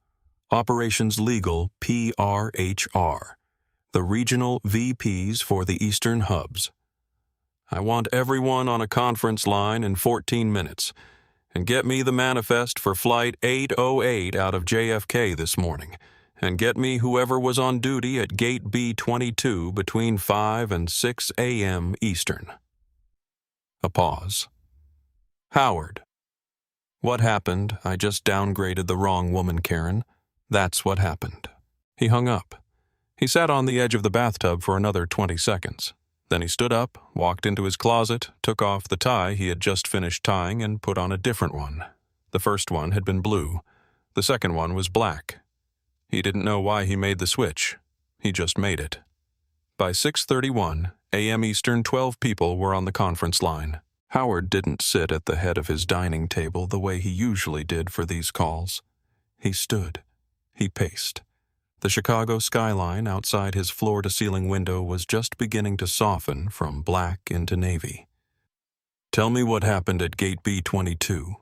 Operations Legal PRHR. The regional VPs for the Eastern Hubs. I want everyone on a conference line in 14 minutes. And get me the manifest for Flight 808 out of JFK this morning. And get me whoever was on duty at Gate B-22 between 5 and 6 a.m. Eastern. A pause. Howard. What happened? I just downgraded the wrong woman, Karen. That's what happened. He hung up. He sat on the edge of the bathtub for another 20 seconds. Then he stood up, walked into his closet, took off the tie he had just finished tying, and put on a different one. The first one had been blue. The second one was black. He didn't know why he made the switch. He just made it. By 6:31 a.m. Eastern, 12 people were on the conference line. Howard didn't sit at the head of his dining table the way he usually did for these calls. He stood. He paced. The Chicago skyline outside his floor-to-ceiling window was just beginning to soften from black into navy. "Tell me what happened at Gate B-22,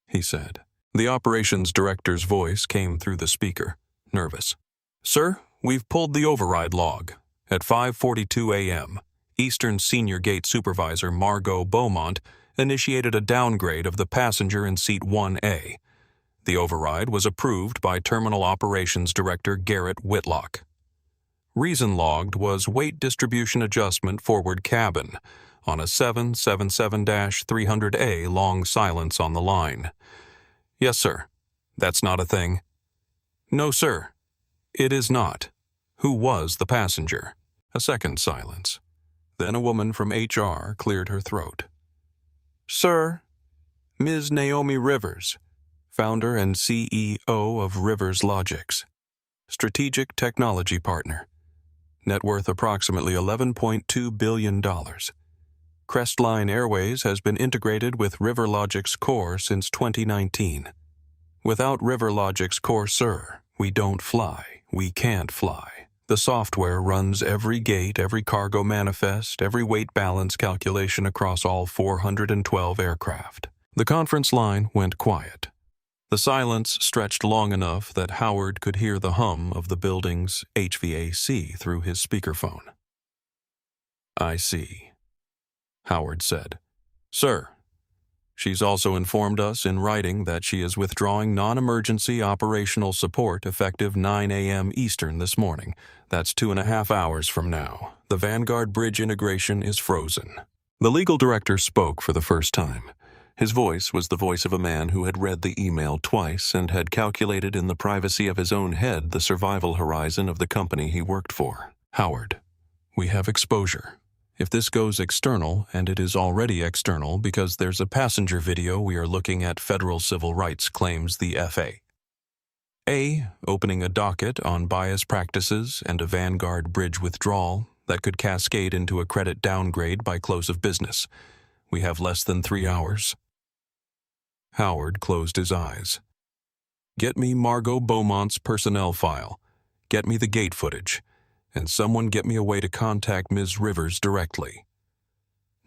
he said. The operations director's voice came through the speaker, nervous. "Sir, we've pulled the override log. At 5:42 a.m., Eastern Senior Gate Supervisor Margot Beaumont initiated a downgrade of the passenger in Seat 1A. The override was approved by Terminal Operations Director Garrett Whitlock. Reason logged was weight distribution adjustment forward cabin on a 777-300A long silence on the line. Yes, sir. That's not a thing. No, sir. It is not. Who was the passenger? A second silence. Then a woman from HR cleared her throat. Sir, Ms. Naomi Rivers, founder and CEO of Rivers Logics, strategic technology partner, net worth approximately $11.2 billion. Crestline Airways has been integrated with River Logic's core since 2019. Without River Logic's core, sir, we don't fly. We can't fly. The software runs every gate, every cargo manifest, every weight balance calculation across all 412 aircraft. The conference line went quiet. The silence stretched long enough that Howard could hear the hum of the building's HVAC through his speakerphone. I see, Howard said. Sir, she's also informed us in writing that she is withdrawing non-emergency operational support effective 9 a.m. Eastern this morning. That's 2.5 hours from now. The Vanguard Bridge integration is frozen. The legal director spoke for the first time. His voice was the voice of a man who had read the email twice and had calculated in the privacy of his own head the survival horizon of the company he worked for. Howard, we have exposure. If this goes external, and it is already external because there's a passenger video we are looking at, federal civil rights claims the FA. A, opening a docket on bias practices and a Vanguard Bridge withdrawal that could cascade into a credit downgrade by close of business. We have less than 3 hours. Howard closed his eyes. Get me Margot Beaumont's personnel file. Get me the gate footage. And someone get me a way to contact Ms. Rivers directly.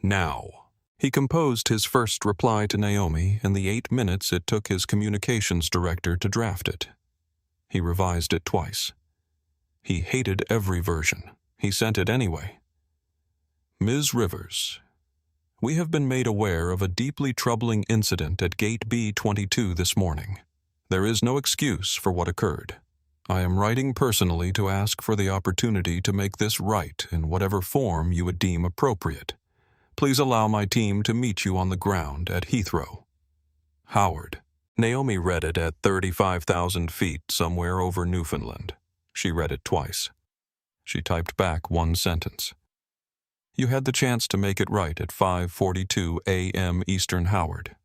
Now. He composed his first reply to Naomi in the 8 minutes it took his communications director to draft it. He revised it twice. He hated every version. He sent it anyway. Ms. Rivers, we have been made aware of a deeply troubling incident at Gate B-22 this morning. There is no excuse for what occurred. I am writing personally to ask for the opportunity to make this right in whatever form you would deem appropriate. Please allow my team to meet you on the ground at Heathrow. Howard. Naomi read it at 35,000 feet somewhere over Newfoundland. She read it twice. She typed back one sentence. You had the chance to make it right at 5:42 a.m. Eastern, Howard.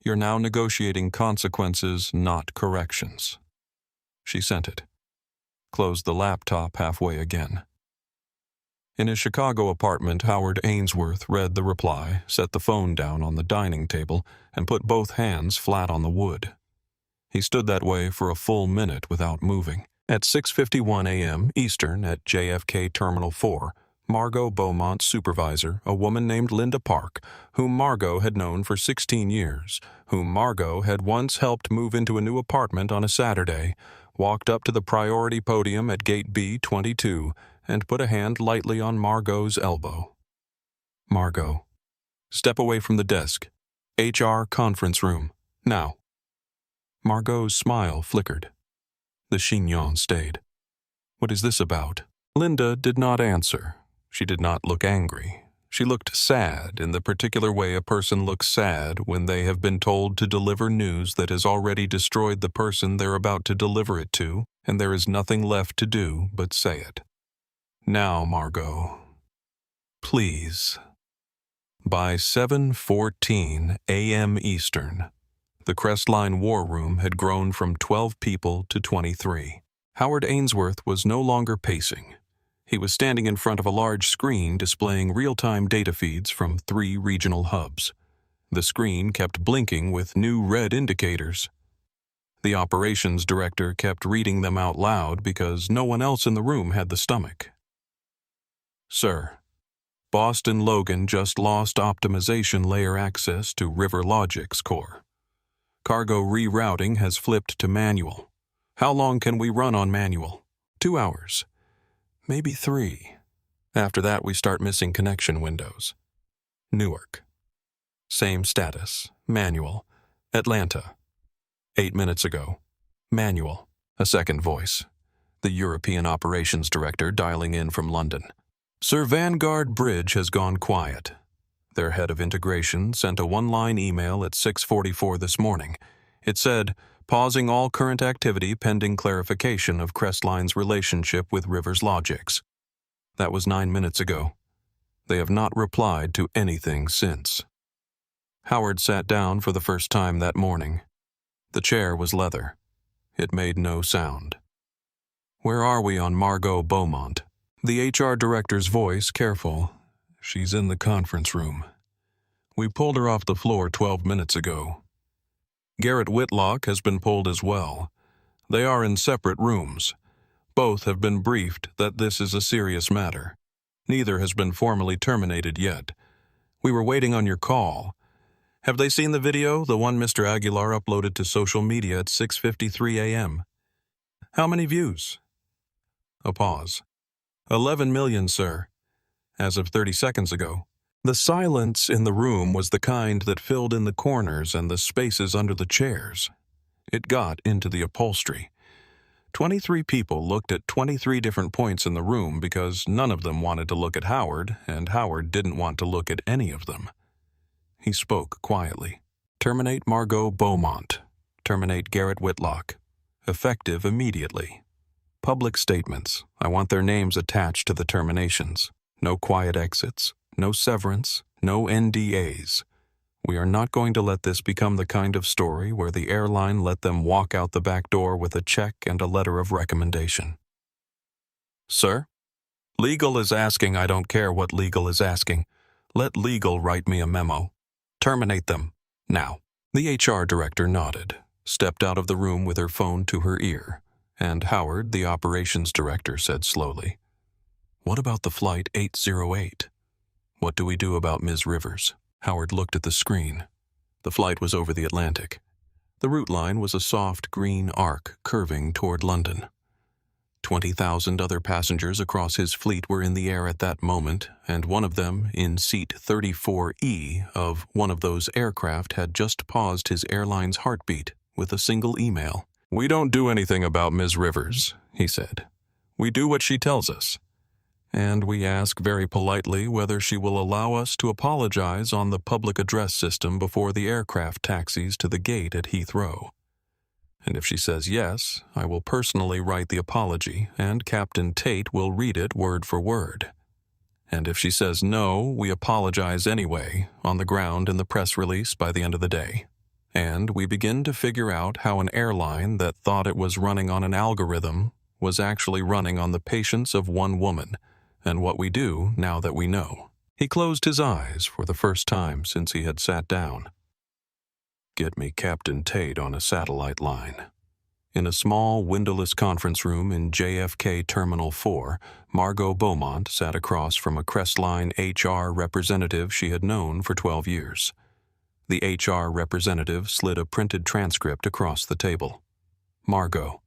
You're now negotiating consequences, not corrections. She sent it. Closed the laptop halfway again. In his Chicago apartment, Howard Ainsworth read the reply, set the phone down on the dining table, and put both hands flat on the wood. He stood that way for a full minute without moving. At 6:51 a.m. Eastern at JFK Terminal 4, Margot Beaumont's supervisor, a woman named Linda Park, whom Margot had known for 16 years, whom Margot had once helped move into a new apartment on a Saturday, walked up to the priority podium at Gate B-22 and put a hand lightly on Margot's elbow. Margot, step away from the desk. HR conference room, now. Margot's smile flickered. The chignon stayed. What is this about? Linda did not answer. She did not look angry. She looked sad in the particular way a person looks sad when they have been told to deliver news that has already destroyed the person they're about to deliver it to, and there is nothing left to do but say it. Now, Margot. Please. By 7:14 a.m. Eastern, the Crestline war room had grown from 12 people to 23. Howard Ainsworth was no longer pacing. He was standing in front of a large screen displaying real-time data feeds from 3 regional hubs. The screen kept blinking with new red indicators. The operations director kept reading them out loud because no one else in the room had the stomach. Sir, Boston Logan just lost optimization layer access to River Logic's core. Cargo rerouting has flipped to manual. How long can we run on manual? 2 hours. Maybe 3. After that, we start missing connection windows. Newark. Same status. Manual. Atlanta. 8 minutes ago. Manual. A second voice. The European operations director dialing in from London. Sir, Vanguard Bridge has gone quiet. Their head of integration sent a one-line email at 6:44 this morning. It said, pausing all current activity pending clarification of Crestline's relationship with River's Logics. That was 9 minutes ago. They have not replied to anything since. Howard sat down for the first time that morning. The chair was leather. It made no sound. Where are we on Margot Beaumont? The HR director's voice careful. She's in the conference room. We pulled her off the floor 12 minutes ago. Garrett Whitlock has been pulled as well. They are in separate rooms. Both have been briefed that this is a serious matter. Neither has been formally terminated yet. We were waiting on your call. Have they seen the video, the one Mr. Aguilar uploaded to social media at 6:53 a.m.? How many views? A pause. 11 million, sir. As of 30 seconds ago. The silence in the room was the kind that filled in the corners and the spaces under the chairs. It got into the upholstery. 23 people looked at 23 different points in the room because none of them wanted to look at Howard, and Howard didn't want to look at any of them. He spoke quietly. Terminate Margot Beaumont. Terminate Garrett Whitlock. Effective immediately. Public statements. I want their names attached to the terminations. No quiet exits. No severance. No NDAs. We are not going to let this become the kind of story where the airline let them walk out the back door with a check and a letter of recommendation. Sir? Legal is asking. I don't care what legal is asking. Let legal write me a memo. Terminate them. Now. The HR director nodded, stepped out of the room with her phone to her ear, and Howard, the operations director, said slowly, What about the flight 808? What do we do about Ms. Rivers? Howard looked at the screen. The flight was over the Atlantic. The route line was a soft green arc curving toward London. 20,000 other passengers across his fleet were in the air at that moment, and one of them, in seat 34E of one of those aircraft, had just paused his airline's heartbeat with a single email. We don't do anything about Ms. Rivers, he said. We do what she tells us. And we ask very politely whether she will allow us to apologize on the public address system before the aircraft taxis to the gate at Heathrow. And if she says yes, I will personally write the apology, and Captain Tate will read it word for word. And if she says no, we apologize anyway, on the ground in the press release by the end of the day. And we begin to figure out how an airline that thought it was running on an algorithm was actually running on the patience of one woman, and what we do now that we know. He closed his eyes for the first time since he had sat down. Get me Captain Tate on a satellite line. In a small, windowless conference room in JFK Terminal 4, Margot Beaumont sat across from a Crestline HR representative she had known for 12 years. The HR representative slid a printed transcript across the table. Margot,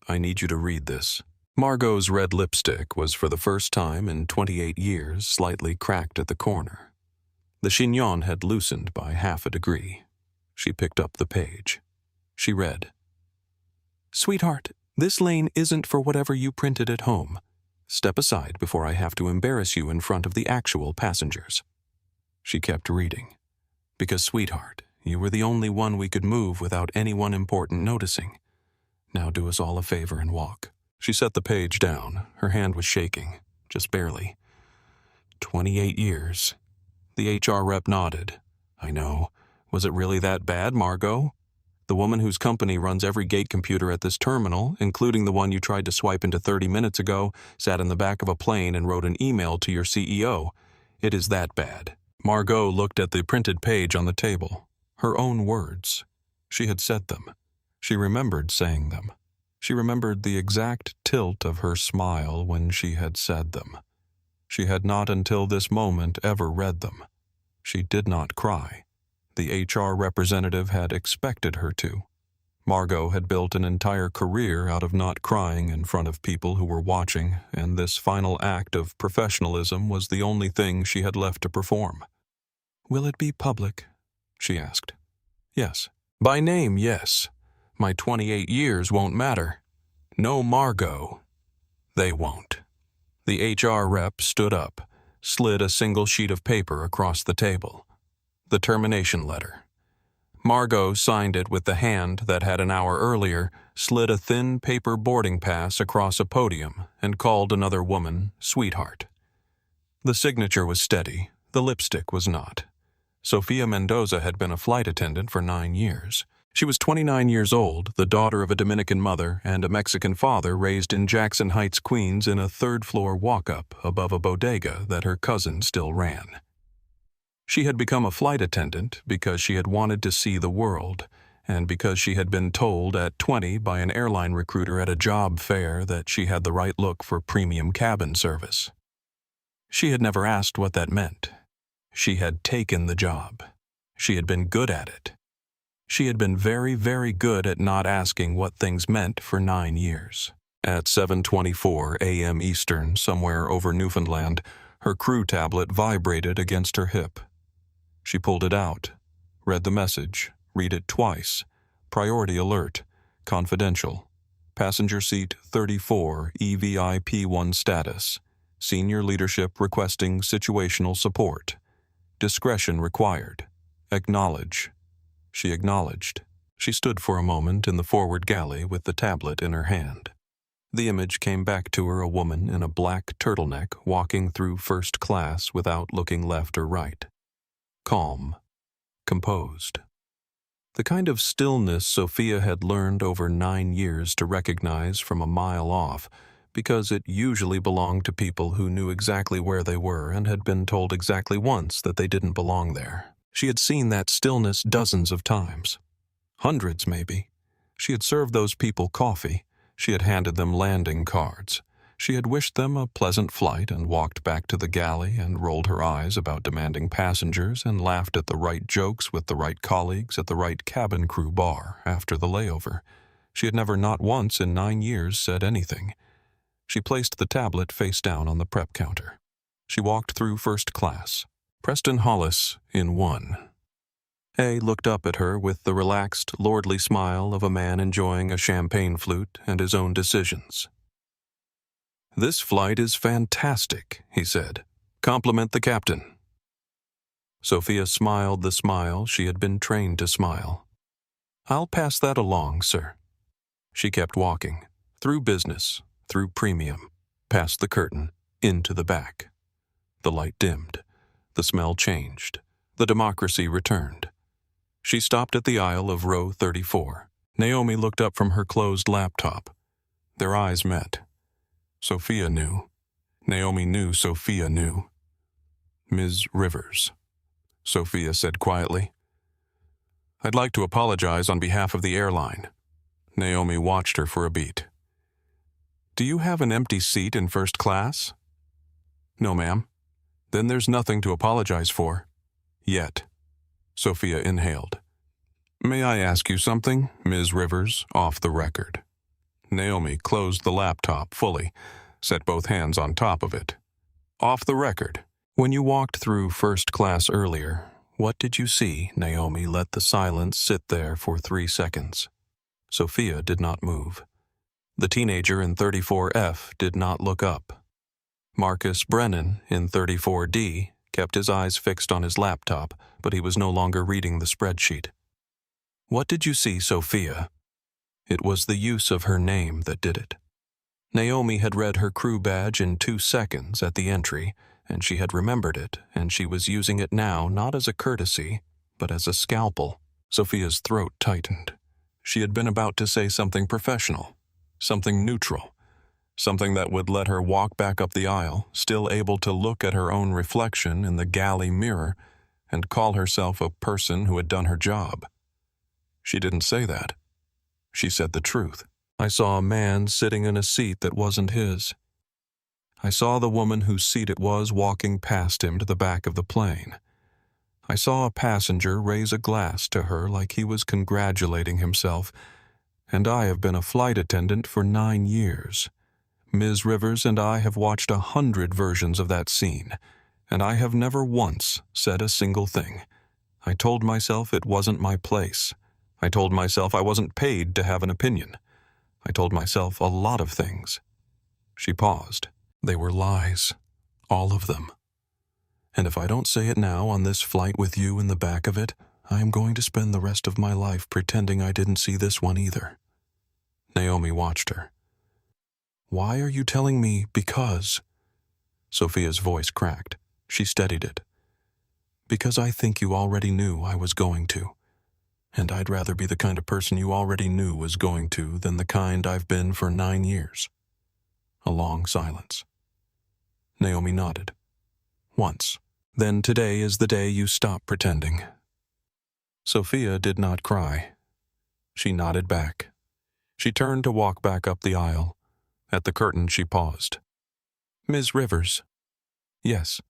I need you to read this. Margot's red lipstick was for the first time in 28 years slightly cracked at the corner. The chignon had loosened by half a degree. She picked up the page. She read, Sweetheart, this lane isn't for whatever you printed at home. Step aside before I have to embarrass you in front of the actual passengers. She kept reading. Because, sweetheart, you were the only one we could move without anyone important noticing. Now do us all a favor and walk. She set the page down. Her hand was shaking, just barely. 28 years. The HR rep nodded. I know. Was it really that bad, Margot? The woman whose company runs every gate computer at this terminal, including the one you tried to swipe into 30 minutes ago, sat in the back of a plane and wrote an email to your CEO. It is that bad. Margot looked at the printed page on the table. Her own words. She had said them. She remembered saying them. She remembered the exact tilt of her smile when she had said them. She had not until this moment ever read them. She did not cry. The HR representative had expected her to. Margot had built an entire career out of not crying in front of people who were watching, and this final act of professionalism was the only thing she had left to perform. "Will it be public?" she asked. "Yes." "By name, yes. My 28 years won't matter. No Margot. They won't." The HR rep stood up, slid a single sheet of paper across the table. The termination letter. Margot signed it with the hand that had an hour earlier slid a thin paper boarding pass across a podium and called another woman sweetheart. The signature was steady, the lipstick was not. Sophia Mendoza had been a flight attendant for 9 years. She was 29 years old, the daughter of a Dominican mother and a Mexican father raised in Jackson Heights, Queens in a third-floor walk-up above a bodega that her cousin still ran. She had become a flight attendant because she had wanted to see the world, and because she had been told at 20 by an airline recruiter at a job fair that she had the right look for premium cabin service. She had never asked what that meant. She had taken the job. She had been good at it. She had been very, very good at not asking what things meant for 9 years. At 7:24 a.m. Eastern, somewhere over Newfoundland, her crew tablet vibrated against her hip. She pulled it out, read the message, read it twice. Priority alert, confidential. Passenger seat 34, EVIP1 status. Senior leadership requesting situational support. Discretion required. Acknowledge. She acknowledged. She stood for a moment in the forward galley with the tablet in her hand. The image came back to her, a woman in a black turtleneck walking through first class without looking left or right. Calm. Composed. The kind of stillness Sophia had learned over 9 years to recognize from a mile off, because it usually belonged to people who knew exactly where they were and had been told exactly once that they didn't belong there. She had seen that stillness dozens of times. Hundreds, maybe. She had served those people coffee. She had handed them landing cards. She had wished them a pleasant flight and walked back to the galley and rolled her eyes about demanding passengers and laughed at the right jokes with the right colleagues at the right cabin crew bar after the layover. She had never not once in 9 years said anything. She placed the tablet face down on the prep counter. She walked through first class. Preston Hollis in 1. A looked up at her with the relaxed, lordly smile of a man enjoying a champagne flute and his own decisions. "This flight is fantastic," he said. "Compliment the captain." Sophia smiled the smile she had been trained to smile. "I'll pass that along, sir." She kept walking, through business, through premium, past the curtain, into the back. The light dimmed. The smell changed. The democracy returned. She stopped at the aisle of row 34. Naomi looked up from her closed laptop. Their eyes met. Sophia knew. Naomi knew Sophia knew. "Ms. Rivers," Sophia said quietly. "I'd like to apologize on behalf of the airline." Naomi watched her for a beat. "Do you have an empty seat in first class?" "No, ma'am." "Then there's nothing to apologize for. Yet." Sophia inhaled. "May I ask you something, Ms. Rivers, off the record?" Naomi closed the laptop fully, set both hands on top of it. "Off the record. When you walked through first class earlier, what did you see?" Naomi let the silence sit there for 3 seconds. Sophia did not move. The teenager in 34F did not look up. Marcus Brennan in 34D kept his eyes fixed on his laptop, but he was no longer reading the spreadsheet. "What did you see, Sophia?" It was the use of her name that did it. Naomi had read her crew badge in 2 seconds at the entry, and she had remembered it, and she was using it now not as a courtesy, but as a scalpel. Sophia's throat tightened. She had been about to say something professional, something neutral, something that would let her walk back up the aisle, still able to look at her own reflection in the galley mirror and call herself a person who had done her job. She didn't say that. She said the truth. I saw a man sitting in a seat that wasn't his. I saw the woman whose seat it was walking past him to the back of the plane. I saw a passenger raise a glass to her like he was congratulating himself, and I have been a flight attendant for 9 years. Ms. Rivers and I have watched 100 versions of that scene, and I have never once said a single thing. I told myself it wasn't my place. I told myself I wasn't paid to have an opinion. I told myself a lot of things. She paused. They were lies. All of them. And if I don't say it now on this flight with you in the back of it, I am going to spend the rest of my life pretending I didn't see this one either. Naomi watched her. Why are you telling me because? Sophia's voice cracked. She steadied it. Because I think you already knew I was going to. And I'd rather be the kind of person you already knew was going to than the kind I've been for 9 years. A long silence. Naomi nodded. Once. Then today is the day you stop pretending. Sophia did not cry. She nodded back. She turned to walk back up the aisle. At the curtain she paused. Ms. Rivers. Yes.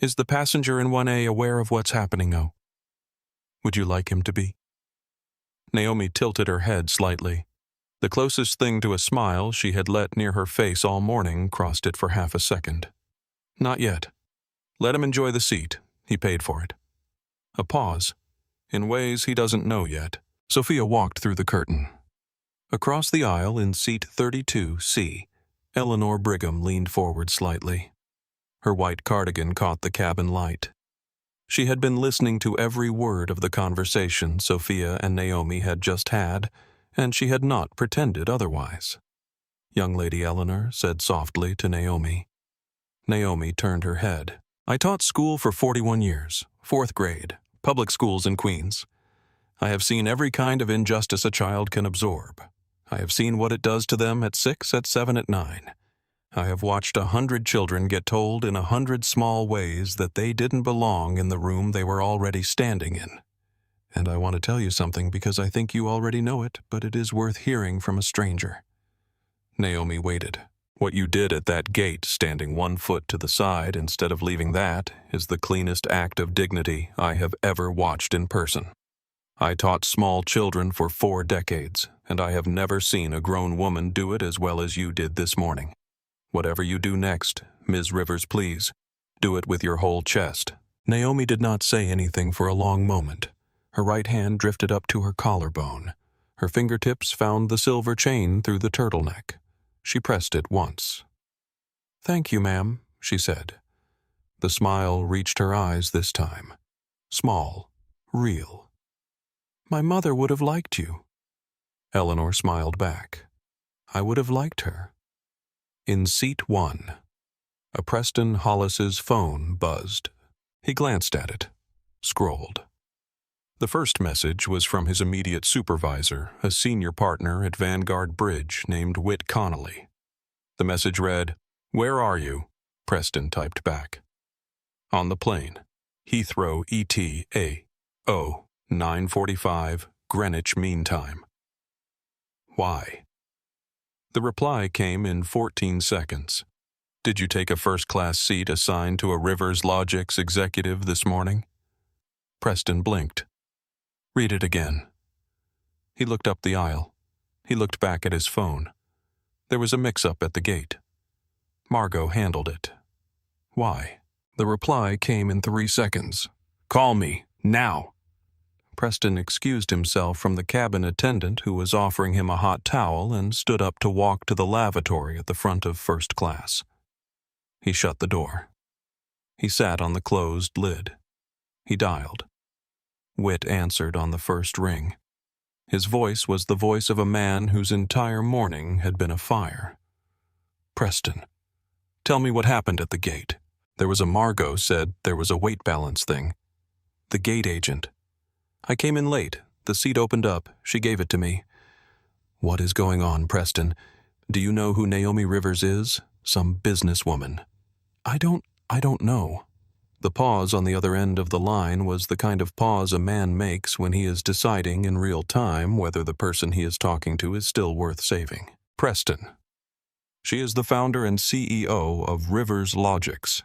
Is the passenger in 1A aware of what's happening now? Would you like him to be? Naomi tilted her head slightly. The closest thing to a smile she had let near her face all morning crossed it for half a second. Not yet. Let him enjoy the seat. He paid for it. A pause. In ways he doesn't know yet. Sophia walked through the curtain. Across the aisle in seat 32C, Eleanor Brigham leaned forward slightly. Her white cardigan caught the cabin light. She had been listening to every word of the conversation Sophia and Naomi had just had, and she had not pretended otherwise. Young Lady Eleanor said softly to Naomi. Naomi turned her head. I taught school for 41 years, 4th grade, public schools in Queens. I have seen every kind of injustice a child can absorb. I have seen what it does to them at 6, at 7, at 9. I have watched 100 children get told in 100 small ways that they didn't belong in the room they were already standing in. And I want to tell you something because I think you already know it, but it is worth hearing from a stranger. Naomi waited. What you did at that gate, standing 1 foot to the side instead of leaving that, is the cleanest act of dignity I have ever watched in person. I taught small children for 4 decades, and I have never seen a grown woman do it as well as you did this morning. Whatever you do next, Ms. Rivers, please, do it with your whole chest. Naomi did not say anything for a long moment. Her right hand drifted up to her collarbone. Her fingertips found the silver chain through the turtleneck. She pressed it once. Thank you, ma'am, she said. The smile reached her eyes this time. Small, real. My mother would have liked you. Eleanor smiled back. I would have liked her. In seat 1, a Preston Hollis's phone buzzed. He glanced at it, scrolled. The first message was from his immediate supervisor, a senior partner at Vanguard Bridge named Whit Connolly. The message read, Where are you? Preston typed back. On the plane, Heathrow ETA, 9:45, Greenwich Mean Time. Why? The reply came in 14 seconds. Did you take a first-class seat assigned to a Rivers Logics executive this morning? Preston blinked. Read it again. He looked up the aisle. He looked back at his phone. There was a mix-up at the gate. Margot handled it. Why? The reply came in 3 seconds. Call me, now. Preston excused himself from the cabin attendant who was offering him a hot towel and stood up to walk to the lavatory at the front of first class. He shut the door. He sat on the closed lid. He dialed. Whit answered on the first ring. His voice was the voice of a man whose entire morning had been a fire. Preston, tell me what happened at the gate. There was a Margot said there was a weight balance thing. The gate agent. I came in late. The seat opened up. She gave it to me. What is going on, Preston? Do you know who Naomi Rivers is? Some businesswoman. I don't know. The pause on the other end of the line was the kind of pause a man makes when he is deciding in real time whether the person he is talking to is still worth saving. Preston. She is the founder and CEO of Rivers Logics.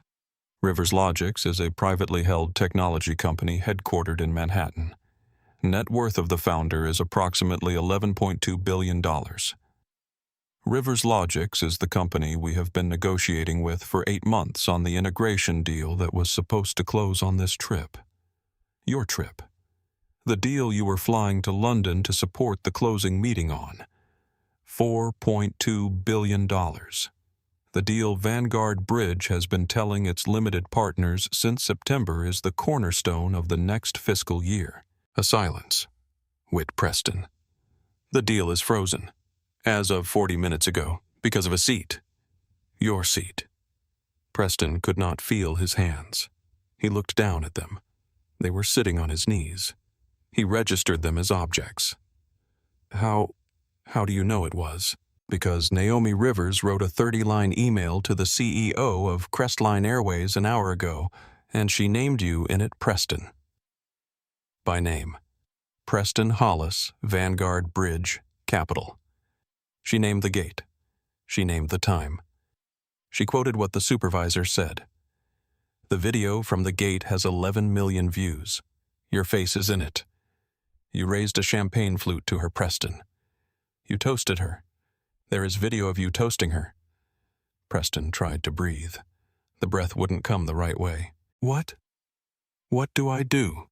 Rivers Logics is a privately held technology company headquartered in Manhattan. Net worth of the founder is approximately $11.2 billion. Rivers Logics is the company we have been negotiating with for 8 months on the integration deal that was supposed to close on this trip. Your trip. The deal you were flying to London to support the closing meeting on. $4.2 billion. The deal Vanguard Bridge has been telling its limited partners since September is the cornerstone of the next fiscal year. A silence. Whit Preston. The deal is frozen. As of 40 minutes ago, because of a seat. Your seat. Preston could not feel his hands. He looked down at them. They were sitting on his knees. He registered them as objects. How do you know it was? Because Naomi Rivers wrote a 30-line email to the CEO of Crestline Airways an hour ago, and she named you in it Preston. By name. Preston Hollis, Vanguard Bridge, Capital. She named the gate. She named the time. She quoted what the supervisor said. The video from the gate has 11 million views. Your face is in it. You raised a champagne flute to her, Preston. You toasted her. There is video of you toasting her. Preston tried to breathe. The breath wouldn't come the right way. What? What do I do?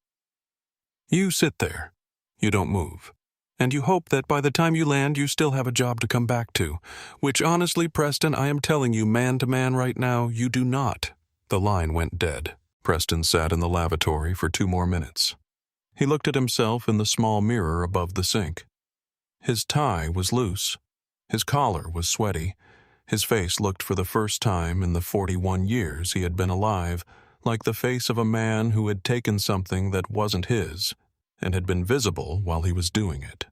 You sit there. You don't move. And you hope that by the time you land you still have a job to come back to, which honestly, Preston, I am telling you man to man right now, you do not. The line went dead. Preston sat in the lavatory for 2 more minutes. He looked at himself in the small mirror above the sink. His tie was loose. His collar was sweaty. His face looked for the first time in the 41 years he had been alive like the face of a man who had taken something that wasn't his and had been visible while he was doing it.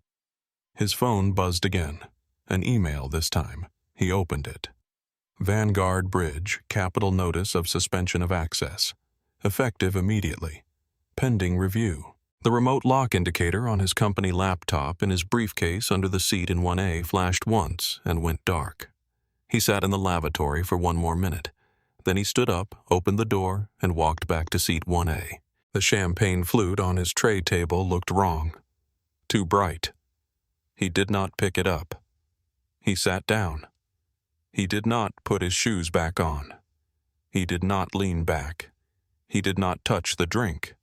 His phone buzzed again. An email this time. He opened it. Vanguard Bridge, capital notice of suspension of access. Effective immediately. Pending review. The remote lock indicator on his company laptop in his briefcase under the seat in 1A flashed once and went dark. He sat in the lavatory for 1 more minute. Then he stood up, opened the door, and walked back to seat 1A. The champagne flute on his tray table looked wrong. Too bright. He did not pick it up. He sat down. He did not put his shoes back on. He did not lean back. He did not touch the drink.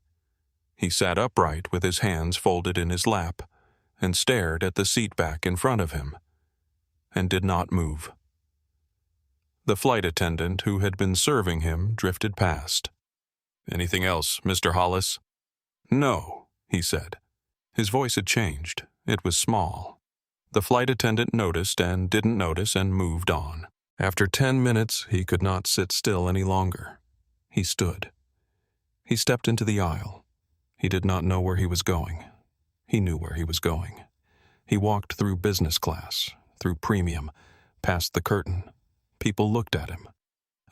He sat upright with his hands folded in his lap and stared at the seat back in front of him and did not move. The flight attendant who had been serving him drifted past. "Anything else, Mr. Hollis?" "No," he said. His voice had changed. It was small. The flight attendant noticed and didn't notice and moved on. After 10 minutes, he could not sit still any longer. He stood. He stepped into the aisle. He did not know where he was going. He knew where he was going. He walked through business class, through premium, past the curtain. People looked at him.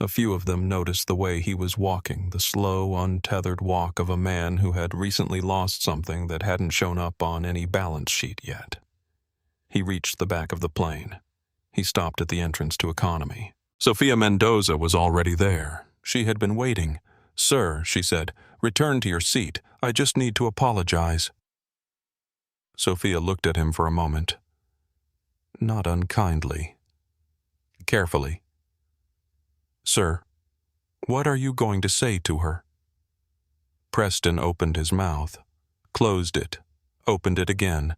A few of them noticed the way he was walking, the slow, untethered walk of a man who had recently lost something that hadn't shown up on any balance sheet yet. He reached the back of the plane. He stopped at the entrance to economy. Sophia Mendoza was already there. She had been waiting. "Sir," she said, "return to your seat. I just need to apologize." Sophia looked at him for a moment. Not unkindly. Carefully. "Sir, what are you going to say to her?" Preston opened his mouth, closed it, opened it again.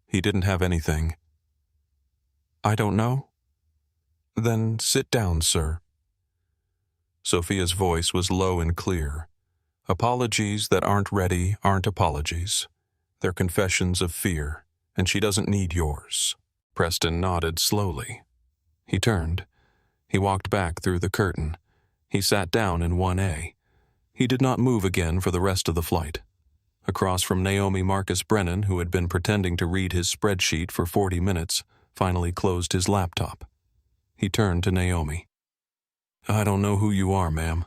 He didn't have anything. "I don't know." "Then sit down, sir." Sophia's voice was low and clear. Apologies that aren't ready aren't apologies. They're confessions of fear, and she doesn't need yours. Preston nodded slowly. He turned. He walked back through the curtain. He sat down in 1A. He did not move again for the rest of the flight. Across from Naomi, Marcus Brennan, who had been pretending to read his spreadsheet for 40 minutes, finally closed his laptop. He turned to Naomi. "I don't know who you are, ma'am,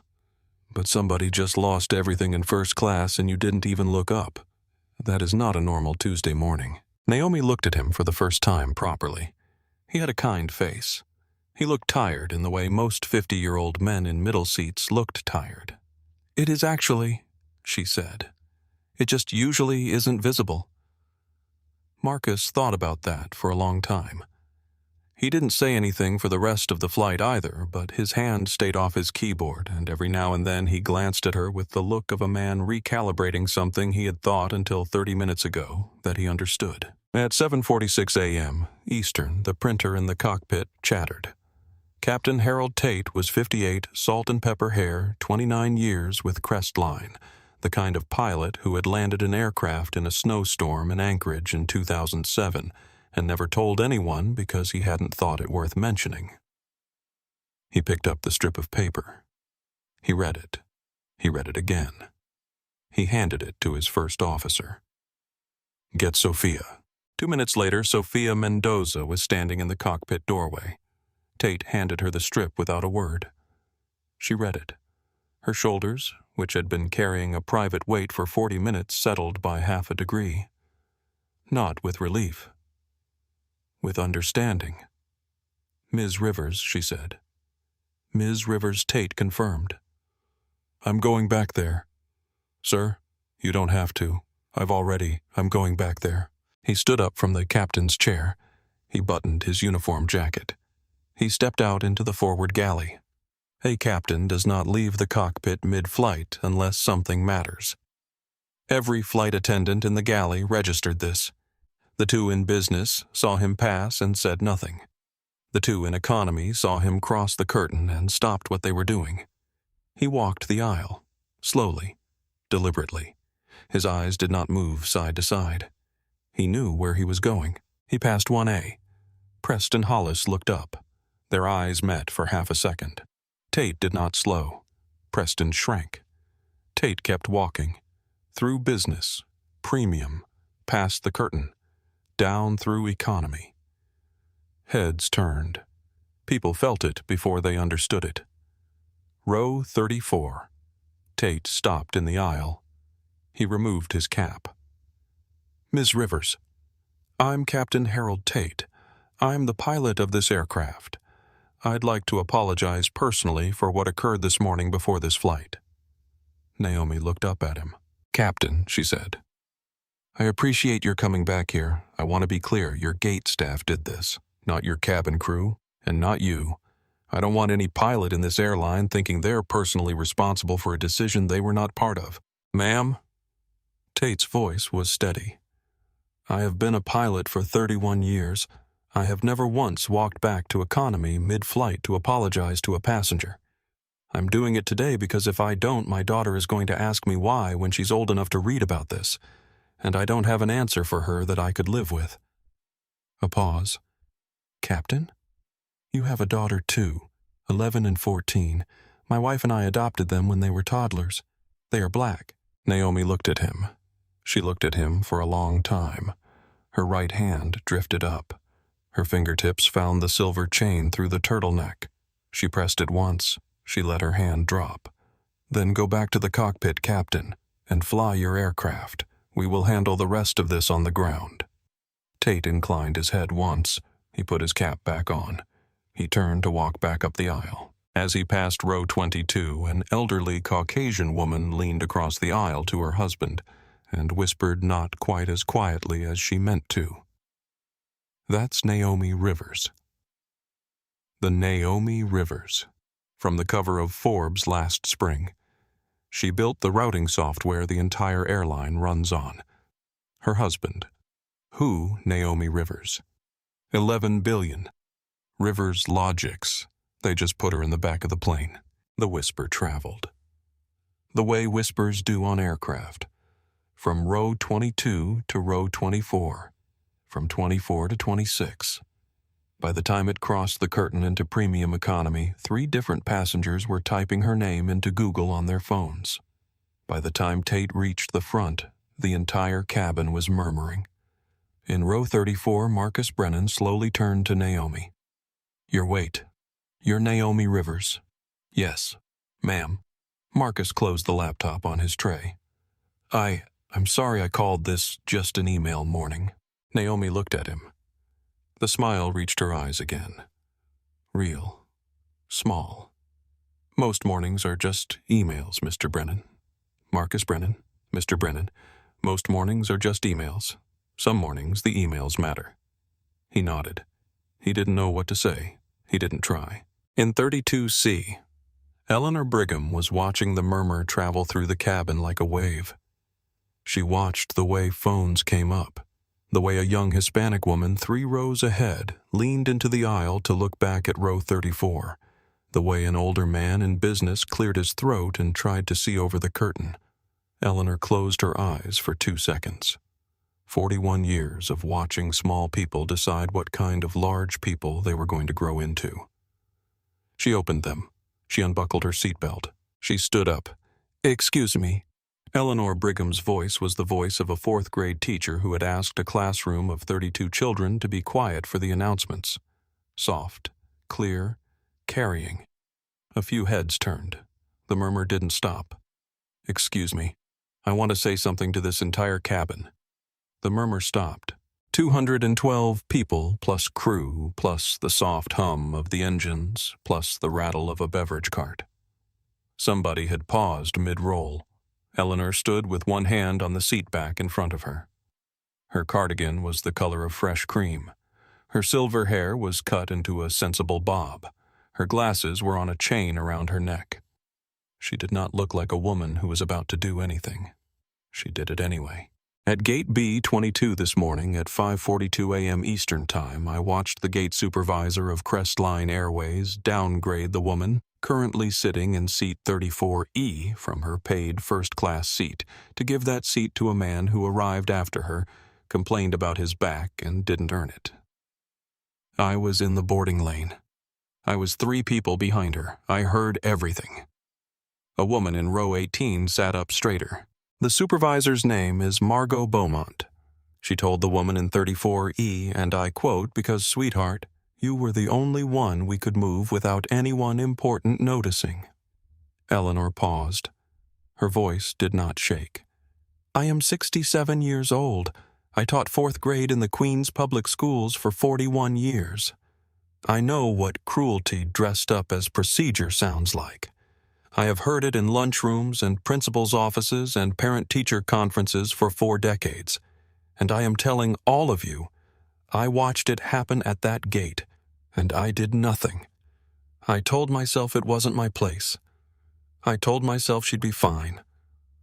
But somebody just lost everything in first class and you didn't even look up. That is not a normal Tuesday morning. Naomi looked at him for the first time properly. He had a kind face. He looked tired in the way most 50-year-old men in middle seats looked tired. "It is actually," she said. "It just usually isn't visible." Marcus thought about that for a long time. He didn't say anything for the rest of the flight either, but his hand stayed off his keyboard, and every now and then he glanced at her with the look of a man recalibrating something he had thought until 30 minutes ago that he understood. At 7:46 a.m. Eastern, the printer in the cockpit chattered. Captain Harold Tate was 58, salt and pepper hair, 29 years with Crestline, the kind of pilot who had landed an aircraft in a snowstorm in Anchorage in 2007 and never told anyone because he hadn't thought it worth mentioning. He picked up the strip of paper. He read it. He read it again. He handed it to his first officer. "Get Sophia." 2 minutes later, Sophia Mendoza was standing in the cockpit doorway. Tate handed her the strip without a word. She read it. Her shoulders, which had been carrying a private weight for 40 minutes, settled by half a degree. Not with relief. With understanding. "Ms. Rivers," she said. "Ms. Rivers Tate confirmed." "I'm going back there." "Sir, you don't have to. I'm going back there." He stood up from the captain's chair. He buttoned his uniform jacket. He stepped out into the forward galley. A captain does not leave the cockpit mid-flight unless something matters. Every flight attendant in the galley registered this. The two in business saw him pass and said nothing. The two in economy saw him cross the curtain and stopped what they were doing. He walked the aisle, slowly, deliberately. His eyes did not move side to side. He knew where he was going. He passed 1A. Preston Hollis looked up. Their eyes met for half a second. Tate did not slow. Preston shrank. Tate kept walking. Through business, premium, past the curtain, down through economy. Heads turned. People felt it before they understood it. Row 34. Tate stopped in the aisle. He removed his cap. "Ms. Rivers, I'm Captain Harold Tate. I'm the pilot of this aircraft. I'd like to apologize personally for what occurred this morning before this flight." Naomi looked up at him. "Captain," she said, "I appreciate your coming back here. I want to be clear, your gate staff did this, not your cabin crew, and not you. I don't want any pilot in this airline thinking they're personally responsible for a decision they were not part of." "Ma'am?" Tate's voice was steady. "I have been a pilot for 31 years. I have never once walked back to economy mid-flight to apologize to a passenger. I'm doing it today because if I don't, my daughter is going to ask me why when she's old enough to read about this, and I don't have an answer for her that I could live with." A pause. "Captain? You have a daughter too, 11 and 14. My wife and I adopted them when they were toddlers. They are black." Naomi looked at him. She looked at him for a long time. Her right hand drifted up. Her fingertips found the silver chain through the turtleneck. She pressed it once. She let her hand drop. "Then go back to the cockpit, Captain, and fly your aircraft. We will handle the rest of this on the ground." Tate inclined his head once. He put his cap back on. He turned to walk back up the aisle. As he passed row 22, an elderly Caucasian woman leaned across the aisle to her husband and whispered not quite as quietly as she meant to. "That's Naomi Rivers." The Naomi Rivers, from the cover of Forbes last spring. She built the routing software the entire airline runs on. Her husband. Who Naomi Rivers? 11 billion. Rivers Logics. They just put her in the back of the plane. The whisper traveled. The way whispers do on aircraft. From row 22 to row 24. From 24 to 26. By the time it crossed the curtain into premium economy, 3 different passengers were typing her name into Google on their phones. By the time Tate reached the front, the entire cabin was murmuring. In row 34, Marcus Brennan slowly turned to Naomi. "Your weight. You're Naomi Rivers." "Yes, ma'am." Marcus closed the laptop on his tray. I'm sorry I called this just an email morning. Naomi looked at him. The smile reached her eyes again. Real. Small. Most mornings are just emails, Mr. Brennan. Marcus Brennan, Mr. Brennan. Most mornings are just emails. Some mornings the emails matter. He nodded. He didn't know what to say. He didn't try. In 32C, Eleanor Brigham was watching the murmur travel through the cabin like a wave. She watched the way phones came up, the way a young Hispanic woman 3 rows ahead leaned into the aisle to look back at row 34, the way an older man in business cleared his throat and tried to see over the curtain. Eleanor closed her eyes for 2 seconds. 41 years of watching small people decide what kind of large people they were going to grow into. She opened them. She unbuckled her seatbelt. She stood up. "Excuse me." Eleanor Brigham's voice was the voice of a 4th-grade teacher who had asked a classroom of 32 children to be quiet for the announcements. Soft, clear, carrying. A few heads turned. The murmur didn't stop. "Excuse me. I want to say something to this entire cabin." The murmur stopped. 212 people plus crew plus the soft hum of the engines plus the rattle of a beverage cart. Somebody had paused mid-roll. Eleanor stood with one hand on the seat back in front of her. Her cardigan was the color of fresh cream. Her silver hair was cut into a sensible bob. Her glasses were on a chain around her neck. She did not look like a woman who was about to do anything. She did it anyway. At Gate B-22 this morning at 5:42 a.m. Eastern Time, I watched the gate supervisor of Crestline Airways downgrade the woman currently sitting in seat 34E from her paid first-class seat to give that seat to a man who arrived after her, complained about his back, and didn't earn it. I was in the boarding lane. I was 3 people behind her. I heard everything. A woman in row 18 sat up straighter. "The supervisor's name is Margot Beaumont," she told the woman in 34E, and I quote, "because, sweetheart, you were the only one we could move without anyone important noticing." Eleanor paused. Her voice did not shake. "I am 67 years old. I taught 4th grade in the Queens Public Schools for 41 years. I know what cruelty dressed up as procedure sounds like. I have heard it in lunchrooms and principals' offices and parent-teacher conferences for 4 decades. And I am telling all of you, I watched it happen at that gate, and I did nothing. I told myself it wasn't my place. I told myself she'd be fine.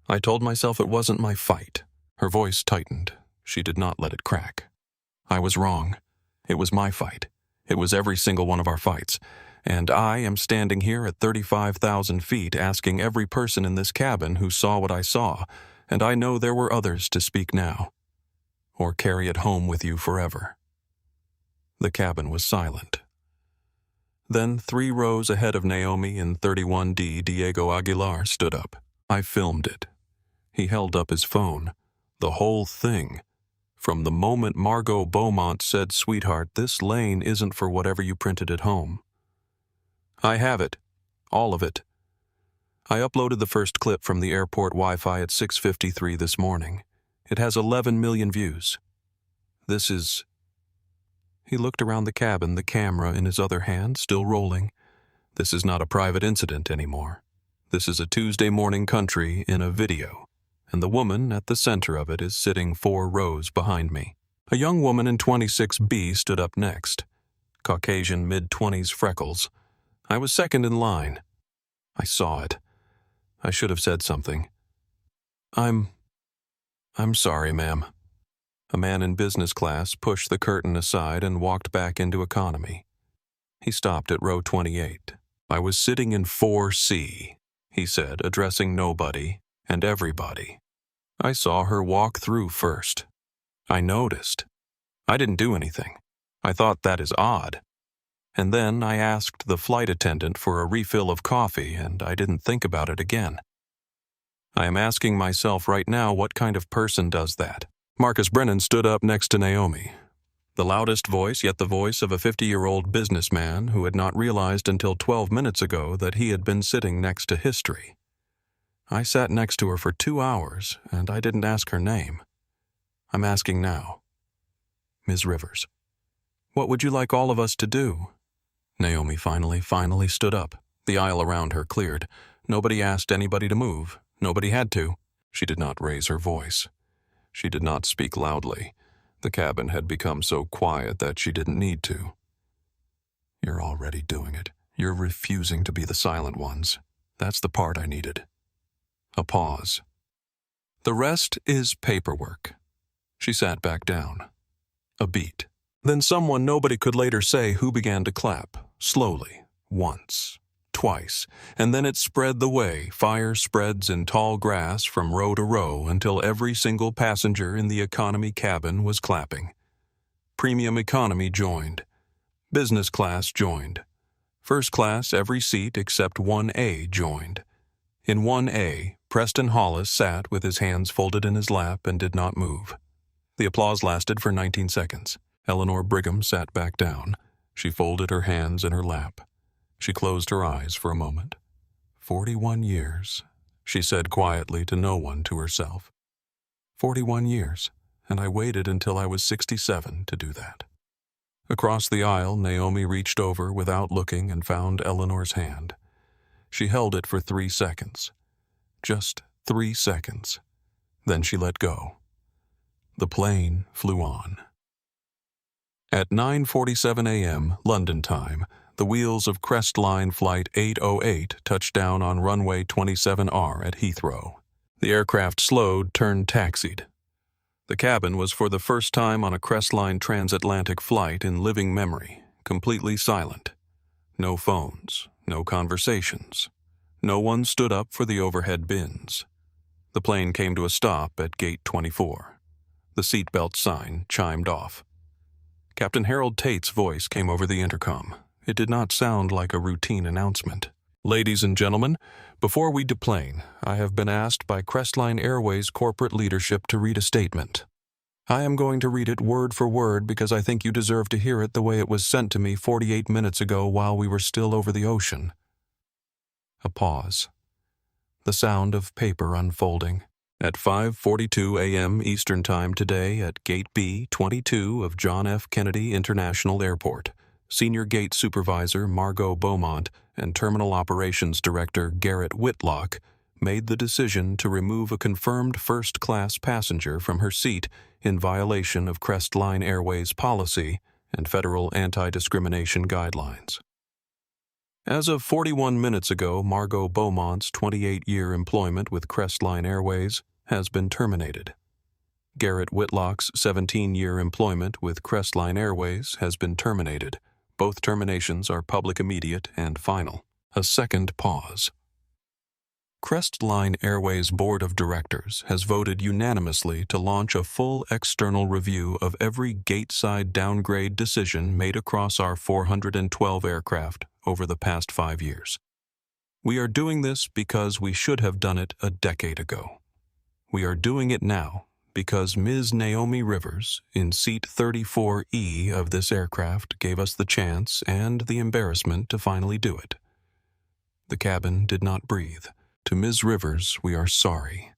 I told myself it wasn't my fight." Her voice tightened. She did not let it crack. "I was wrong. It was my fight. It was every single one of our fights. And I am standing here at 35,000 feet asking every person in this cabin who saw what I saw, and I know there were others to speak now. Or carry it home with you forever." The cabin was silent. Then 3 rows ahead of Naomi in 31D, Diego Aguilar stood up. I filmed it. He held up his phone. The whole thing. From the moment Margot Beaumont said, "Sweetheart, this lane isn't for whatever you printed at home." I have it. All of it. I uploaded the first clip from the airport Wi-Fi at 6:53 this morning. It has 11 million views. This is... He looked around the cabin, the camera in his other hand, still rolling. This is not a private incident anymore. This is a Tuesday morning country in a video, and the woman at the center of it is sitting 4 rows behind me. A young woman in 26B stood up next. Caucasian, mid-20s freckles. I was second in line. I saw it. I should have said something. I'm sorry, ma'am." A man in business class pushed the curtain aside and walked back into economy. He stopped at row 28. "I was sitting in 4C, he said, addressing nobody and everybody. I saw her walk through first. I noticed. I didn't do anything. I thought that is odd. And then I asked the flight attendant for a refill of coffee, and I didn't think about it again. I am asking myself right now what kind of person does that." Marcus Brennan stood up next to Naomi. The loudest voice, yet the voice of a 50-year-old businessman who had not realized until 12 minutes ago that he had been sitting next to history. I sat next to her for 2 hours, and I didn't ask her name. I'm asking now. Ms. Rivers, what would you like all of us to do? Naomi finally stood up. The aisle around her cleared. Nobody asked anybody to move. Nobody had to. She did not raise her voice. She did not speak loudly. The cabin had become so quiet that she didn't need to. You're already doing it. You're refusing to be the silent ones. That's the part I needed. A pause. The rest is paperwork. She sat back down. A beat. Then someone nobody could later say who began to clap, slowly, once, twice, and then it spread the way, fire spreads in tall grass from row to row until every single passenger in the economy cabin was clapping. Premium economy joined. Business class joined. First class, every seat except 1A joined. In 1A, Preston Hollis sat with his hands folded in his lap and did not move. The applause lasted for 19 seconds. Eleanor Brigham sat back down. She folded her hands in her lap. She closed her eyes for a moment. 41 years, she said quietly to no one, to herself. 41 years, and I waited until I was 67 to do that. Across the aisle, Naomi reached over without looking and found Eleanor's hand. She held it for 3 seconds. Just 3 seconds. Then she let go. The plane flew on. At 9:47 a.m. London time, the wheels of Crestline Flight 808 touched down on runway 27R at Heathrow. The aircraft slowed, turned taxied. The cabin was for the first time on a Crestline transatlantic flight in living memory, completely silent. No phones, no conversations. No one stood up for the overhead bins. The plane came to a stop at Gate 24. The seatbelt sign chimed off. Captain Harold Tate's voice came over the intercom. It did not sound like a routine announcement. Ladies and gentlemen, before we deplane, I have been asked by Crestline Airways corporate leadership to read a statement. I am going to read it word for word because I think you deserve to hear it the way it was sent to me 48 minutes ago while we were still over the ocean. A pause. The sound of paper unfolding. At 5:42 a.m. Eastern Time today at Gate B-22 of John F. Kennedy International Airport, Senior Gate Supervisor Margot Beaumont and Terminal Operations Director Garrett Whitlock made the decision to remove a confirmed first-class passenger from her seat in violation of Crestline Airways policy and federal anti-discrimination guidelines. As of 41 minutes ago, Margot Beaumont's 28-year employment with Crestline Airways has been terminated. Garrett Whitlock's 17-year employment with Crestline Airways has been terminated. Both terminations are public, immediate, and final. A second pause. Crestline Airways Board of Directors has voted unanimously to launch a full external review of every gate-side downgrade decision made across our 412 aircraft over the past 5 years. We are doing this because we should have done it a decade ago. We are doing it now because Ms. Naomi Rivers, in seat 34E of this aircraft, gave us the chance and the embarrassment to finally do it. The cabin did not breathe. To Ms. Rivers, we are sorry.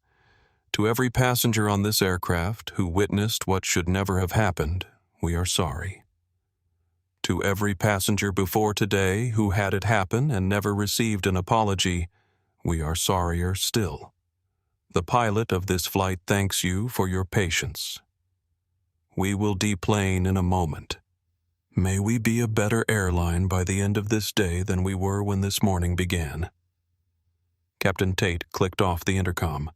To every passenger on this aircraft who witnessed what should never have happened, we are sorry. To every passenger before today who had it happen and never received an apology, we are sorrier still. The pilot of this flight thanks you for your patience. We will deplane in a moment. May we be a better airline by the end of this day than we were when this morning began. Captain Tate clicked off the intercom.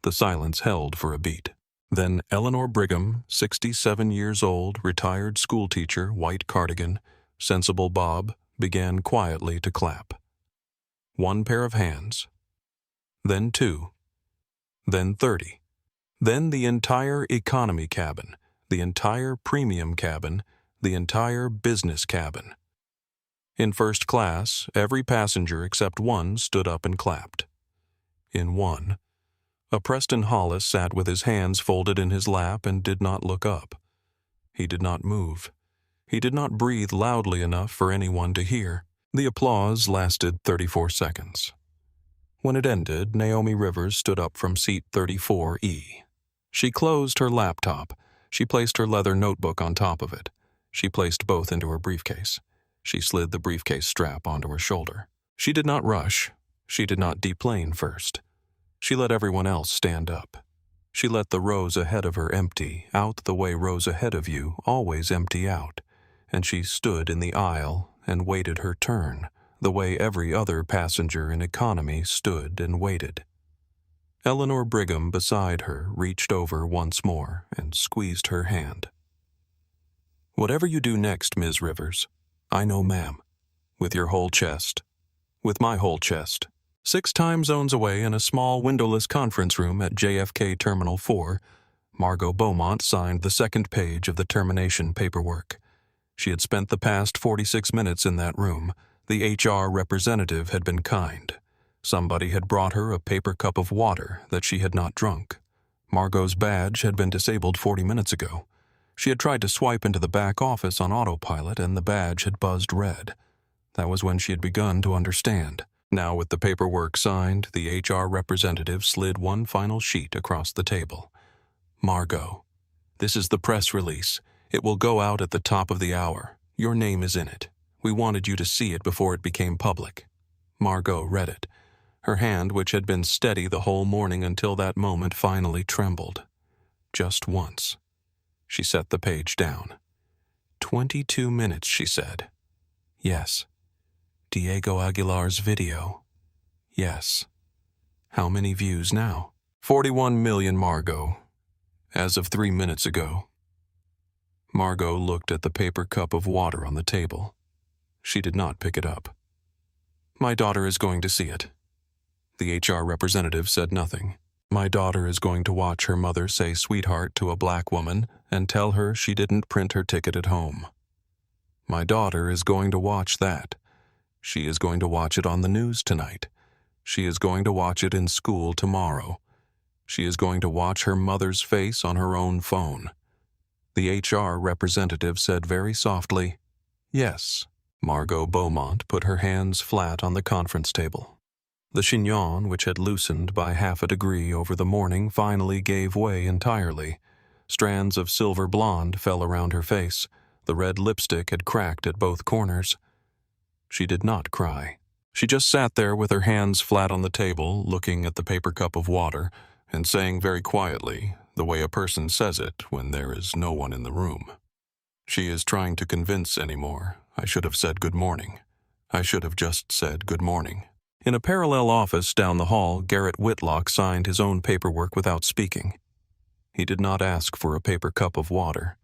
The silence held for a beat. Then Eleanor Brigham, 67 years old, retired schoolteacher, white cardigan, sensible bob, began quietly to clap. 1 pair of hands. Then 2. Then 30. Then the entire economy cabin, the entire premium cabin, the entire business cabin. In first class, every passenger except one stood up and clapped. In one, a Preston Hollis sat with his hands folded in his lap and did not look up. He did not move. He did not breathe loudly enough for anyone to hear. The applause lasted 34 seconds. When it ended, Naomi Rivers stood up from seat 34E. She closed her laptop. She placed her leather notebook on top of it. She placed both into her briefcase. She slid the briefcase strap onto her shoulder. She did not rush. She did not deplane first. She let everyone else stand up. She let the rows ahead of her empty out the way rows ahead of you always empty out, and she stood in the aisle and waited her turn, the way every other passenger in economy stood and waited. Eleanor Brigham beside her reached over once more and squeezed her hand. "Whatever you do next, Ms. Rivers, I know, ma'am. With your whole chest. With my whole chest." 6 time zones away in a small windowless conference room at JFK Terminal 4, Margot Beaumont signed the second page of the termination paperwork. She had spent the past 46 minutes in that room. The HR representative had been kind. Somebody had brought her a paper cup of water that she had not drunk. Margot's badge had been disabled 40 minutes ago. She had tried to swipe into the back office on autopilot and the badge had buzzed red. That was when she had begun to understand. Now, with the paperwork signed, the HR representative slid one final sheet across the table. "Margot, this is the press release. It will go out at the top of the hour. Your name is in it. We wanted you to see it before it became public." Margot read it. Her hand, which had been steady the whole morning until that moment, finally trembled. Just once. She set the page down. 22 minutes, she said. Yes. Diego Aguilar's video. Yes. How many views now? 41 million, Margot. As of 3 minutes ago. Margot looked at the paper cup of water on the table. She did not pick it up. "My daughter is going to see it." The HR representative said nothing. "My daughter is going to watch her mother say sweetheart to a black woman and tell her she didn't print her ticket at home. My daughter is going to watch that. She is going to watch it on the news tonight. She is going to watch it in school tomorrow. She is going to watch her mother's face on her own phone." The HR representative said very softly, "Yes." Margot Beaumont put her hands flat on the conference table. The chignon, which had loosened by 1/2 degree over the morning, finally gave way entirely. Strands of silver blonde fell around her face. The red lipstick had cracked at both corners. She did not cry. She just sat there with her hands flat on the table, looking at the paper cup of water, and saying very quietly, the way a person says it when there is no one in the room, "She is trying to convince anymore. I should have said good morning. I should have just said good morning." In a parallel office down the hall, Garrett Whitlock signed his own paperwork without speaking. He did not ask for a paper cup of water.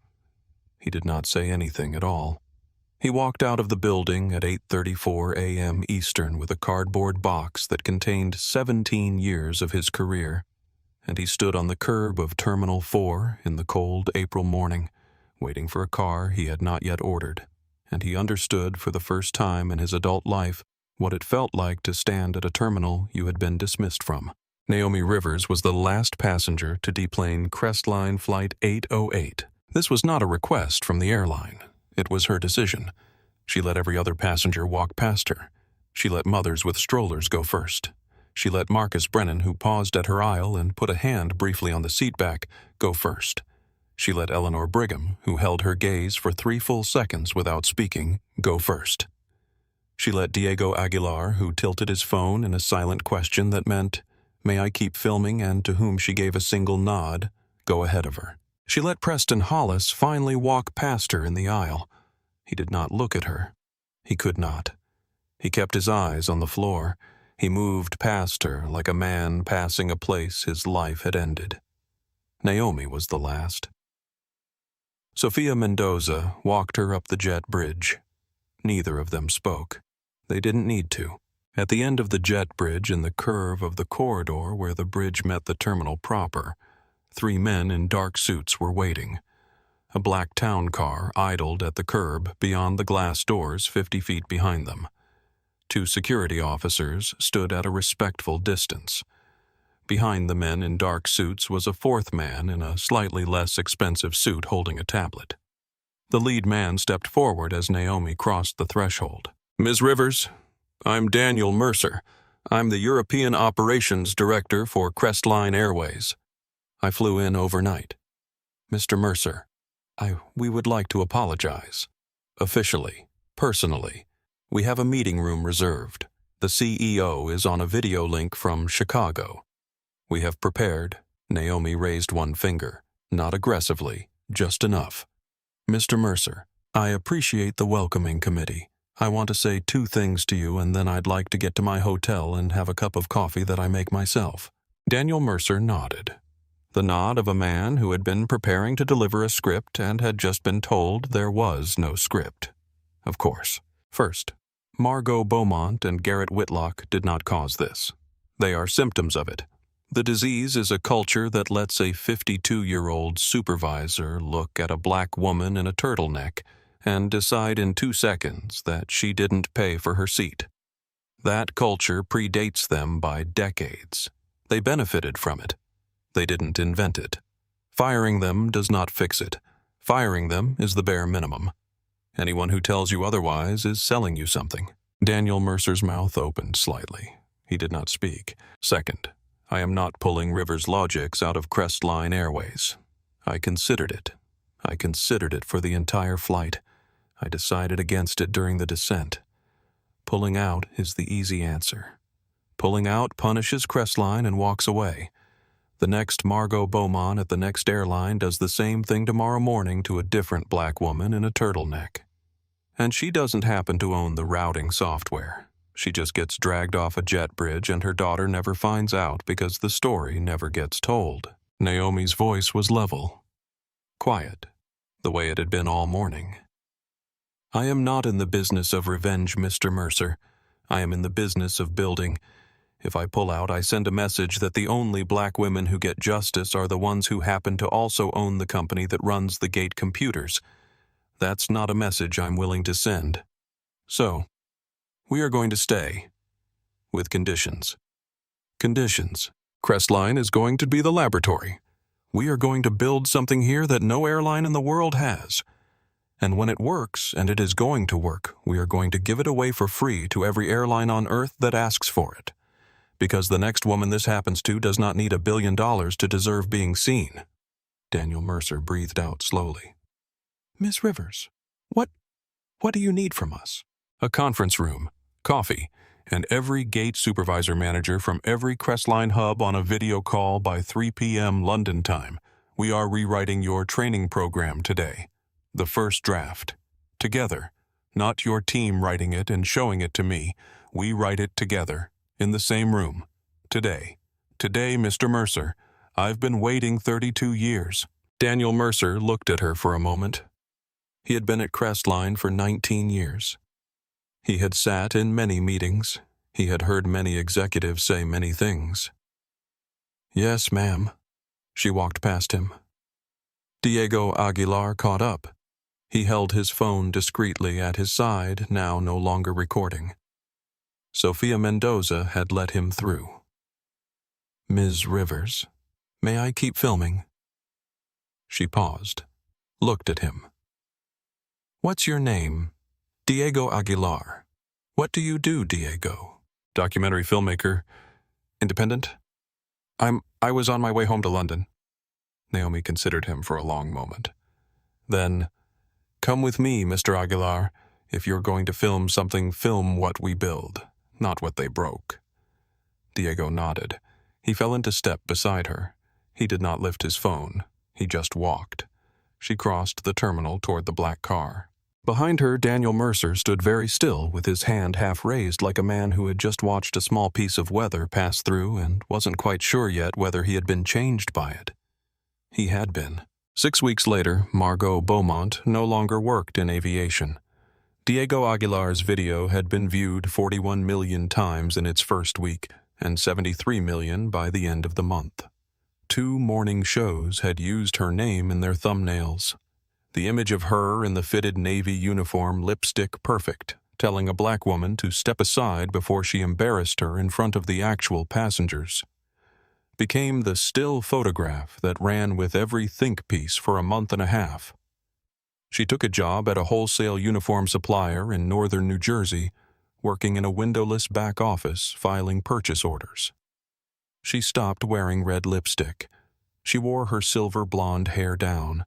He did not say anything at all. He walked out of the building at 8:34 a.m. Eastern with a cardboard box that contained 17 years of his career, and he stood on the curb of Terminal 4 in the cold April morning, waiting for a car he had not yet ordered, and he understood for the first time in his adult life what it felt like to stand at a terminal you had been dismissed from. Naomi Rivers was the last passenger to deplane Crestline Flight 808. This was not a request from the airline. It was her decision. She let every other passenger walk past her. She let mothers with strollers go first. She let Marcus Brennan, who paused at her aisle and put a hand briefly on the seat back, go first. She let Eleanor Brigham, who held her gaze for 3 full seconds without speaking, go first. She let Diego Aguilar, who tilted his phone in a silent question that meant, "May I keep filming?" and to whom she gave a single nod, go ahead of her. She let Preston Hollis finally walk past her in the aisle. He did not look at her. He could not. He kept his eyes on the floor. He moved past her like a man passing a place his life had ended. Naomi was the last. Sophia Mendoza walked her up the jet bridge. Neither of them spoke. They didn't need to. At the end of the jet bridge, in the curve of the corridor where the bridge met the terminal proper, 3 men in dark suits were waiting. A black town car idled at the curb beyond the glass doors 50 feet behind them. 2 security officers stood at a respectful distance. Behind the men in dark suits was a 4th man in a slightly less expensive suit holding a tablet. The lead man stepped forward as Naomi crossed the threshold. "Ms. Rivers, I'm Daniel Mercer. I'm the European Operations Director for Crestline Airways. I flew in overnight. Mr. Mercer, we would like to apologize. Officially, personally, we have a meeting room reserved. The CEO is on a video link from Chicago. We have prepared. Naomi raised one finger, not aggressively, just enough. Mr. Mercer, I appreciate the welcoming committee. I want to say 2 things to you, and then I'd like to get to my hotel and have a cup of coffee that I make myself. Daniel Mercer nodded. The nod of a man who had been preparing to deliver a script and had just been told there was no script. Of course. First, Margot Beaumont and Garrett Whitlock did not cause this. They are symptoms of it. The disease is a culture that lets a 52-year-old supervisor look at a black woman in a turtleneck and decide in 2 seconds that she didn't pay for her seat. That culture predates them by decades. They benefited from it. They didn't invent it. Firing them does not fix it. Firing them is the bare minimum. Anyone who tells you otherwise is selling you something. Daniel Mercer's mouth opened slightly. He did not speak. Second, I am not pulling Rivers' logics out of Crestline Airways. I considered it. I considered it for the entire flight. I decided against it during the descent. Pulling out is the easy answer. Pulling out punishes Crestline and walks away. The next Margot Beaumont at the next airline does the same thing tomorrow morning to a different black woman in a turtleneck. And she doesn't happen to own the routing software. She just gets dragged off a jet bridge and her daughter never finds out because the story never gets told. Naomi's voice was level, quiet, the way it had been all morning. I am not in the business of revenge, Mr. Mercer. I am in the business of building. If I pull out, I send a message that the only black women who get justice are the ones who happen to also own the company that runs the Gate computers. That's not a message I'm willing to send. So, we are going to stay. With conditions. Conditions. Crestline is going to be the laboratory. We are going to build something here that no airline in the world has. And when it works, and it is going to work, we are going to give it away for free to every airline on Earth that asks for it. Because the next woman this happens to does not need $1 billion to deserve being seen. Daniel Mercer breathed out slowly. Miss Rivers, what do you need from us? A conference room, coffee, and every gate supervisor manager from every Crestline hub on a video call by 3 p.m. London time. We are rewriting your training program today. The first draft. Together. Not your team writing it and showing it to me. We write it together. In the same room. Today. Today, Mr. Mercer. I've been waiting 32 years. Daniel Mercer looked at her for a moment. He had been at Crestline for 19 years. He had sat in many meetings. He had heard many executives say many things. Yes, ma'am. She walked past him. Diego Aguilar caught up. He held his phone discreetly at his side, now no longer recording. Sophia Mendoza had let him through. Ms. Rivers, may I keep filming? She paused, looked at him. What's your name? Diego Aguilar. What do you do, Diego? Documentary filmmaker. Independent? I was on my way home to London. Naomi considered him for a long moment. Then, come with me, Mr. Aguilar. If you're going to film something, film what we build. Not what they broke. Diego nodded. He fell into step beside her. He did not lift his phone. He just walked. She crossed the terminal toward the black car. Behind her, Daniel Mercer stood very still with his hand half raised like a man who had just watched a small piece of weather pass through and wasn't quite sure yet whether he had been changed by it. He had been. 6 weeks later, Margot Beaumont no longer worked in aviation. Diego Aguilar's video had been viewed 41 million times in its first week and 73 million by the end of the month. 2 morning shows had used her name in their thumbnails. The image of her in the fitted Navy uniform, lipstick perfect, telling a black woman to step aside before she embarrassed her in front of the actual passengers, became the still photograph that ran with every think piece for a month and a half. She took a job at a wholesale uniform supplier in northern New Jersey, working in a windowless back office filing purchase orders. She stopped wearing red lipstick. She wore her silver blonde hair down.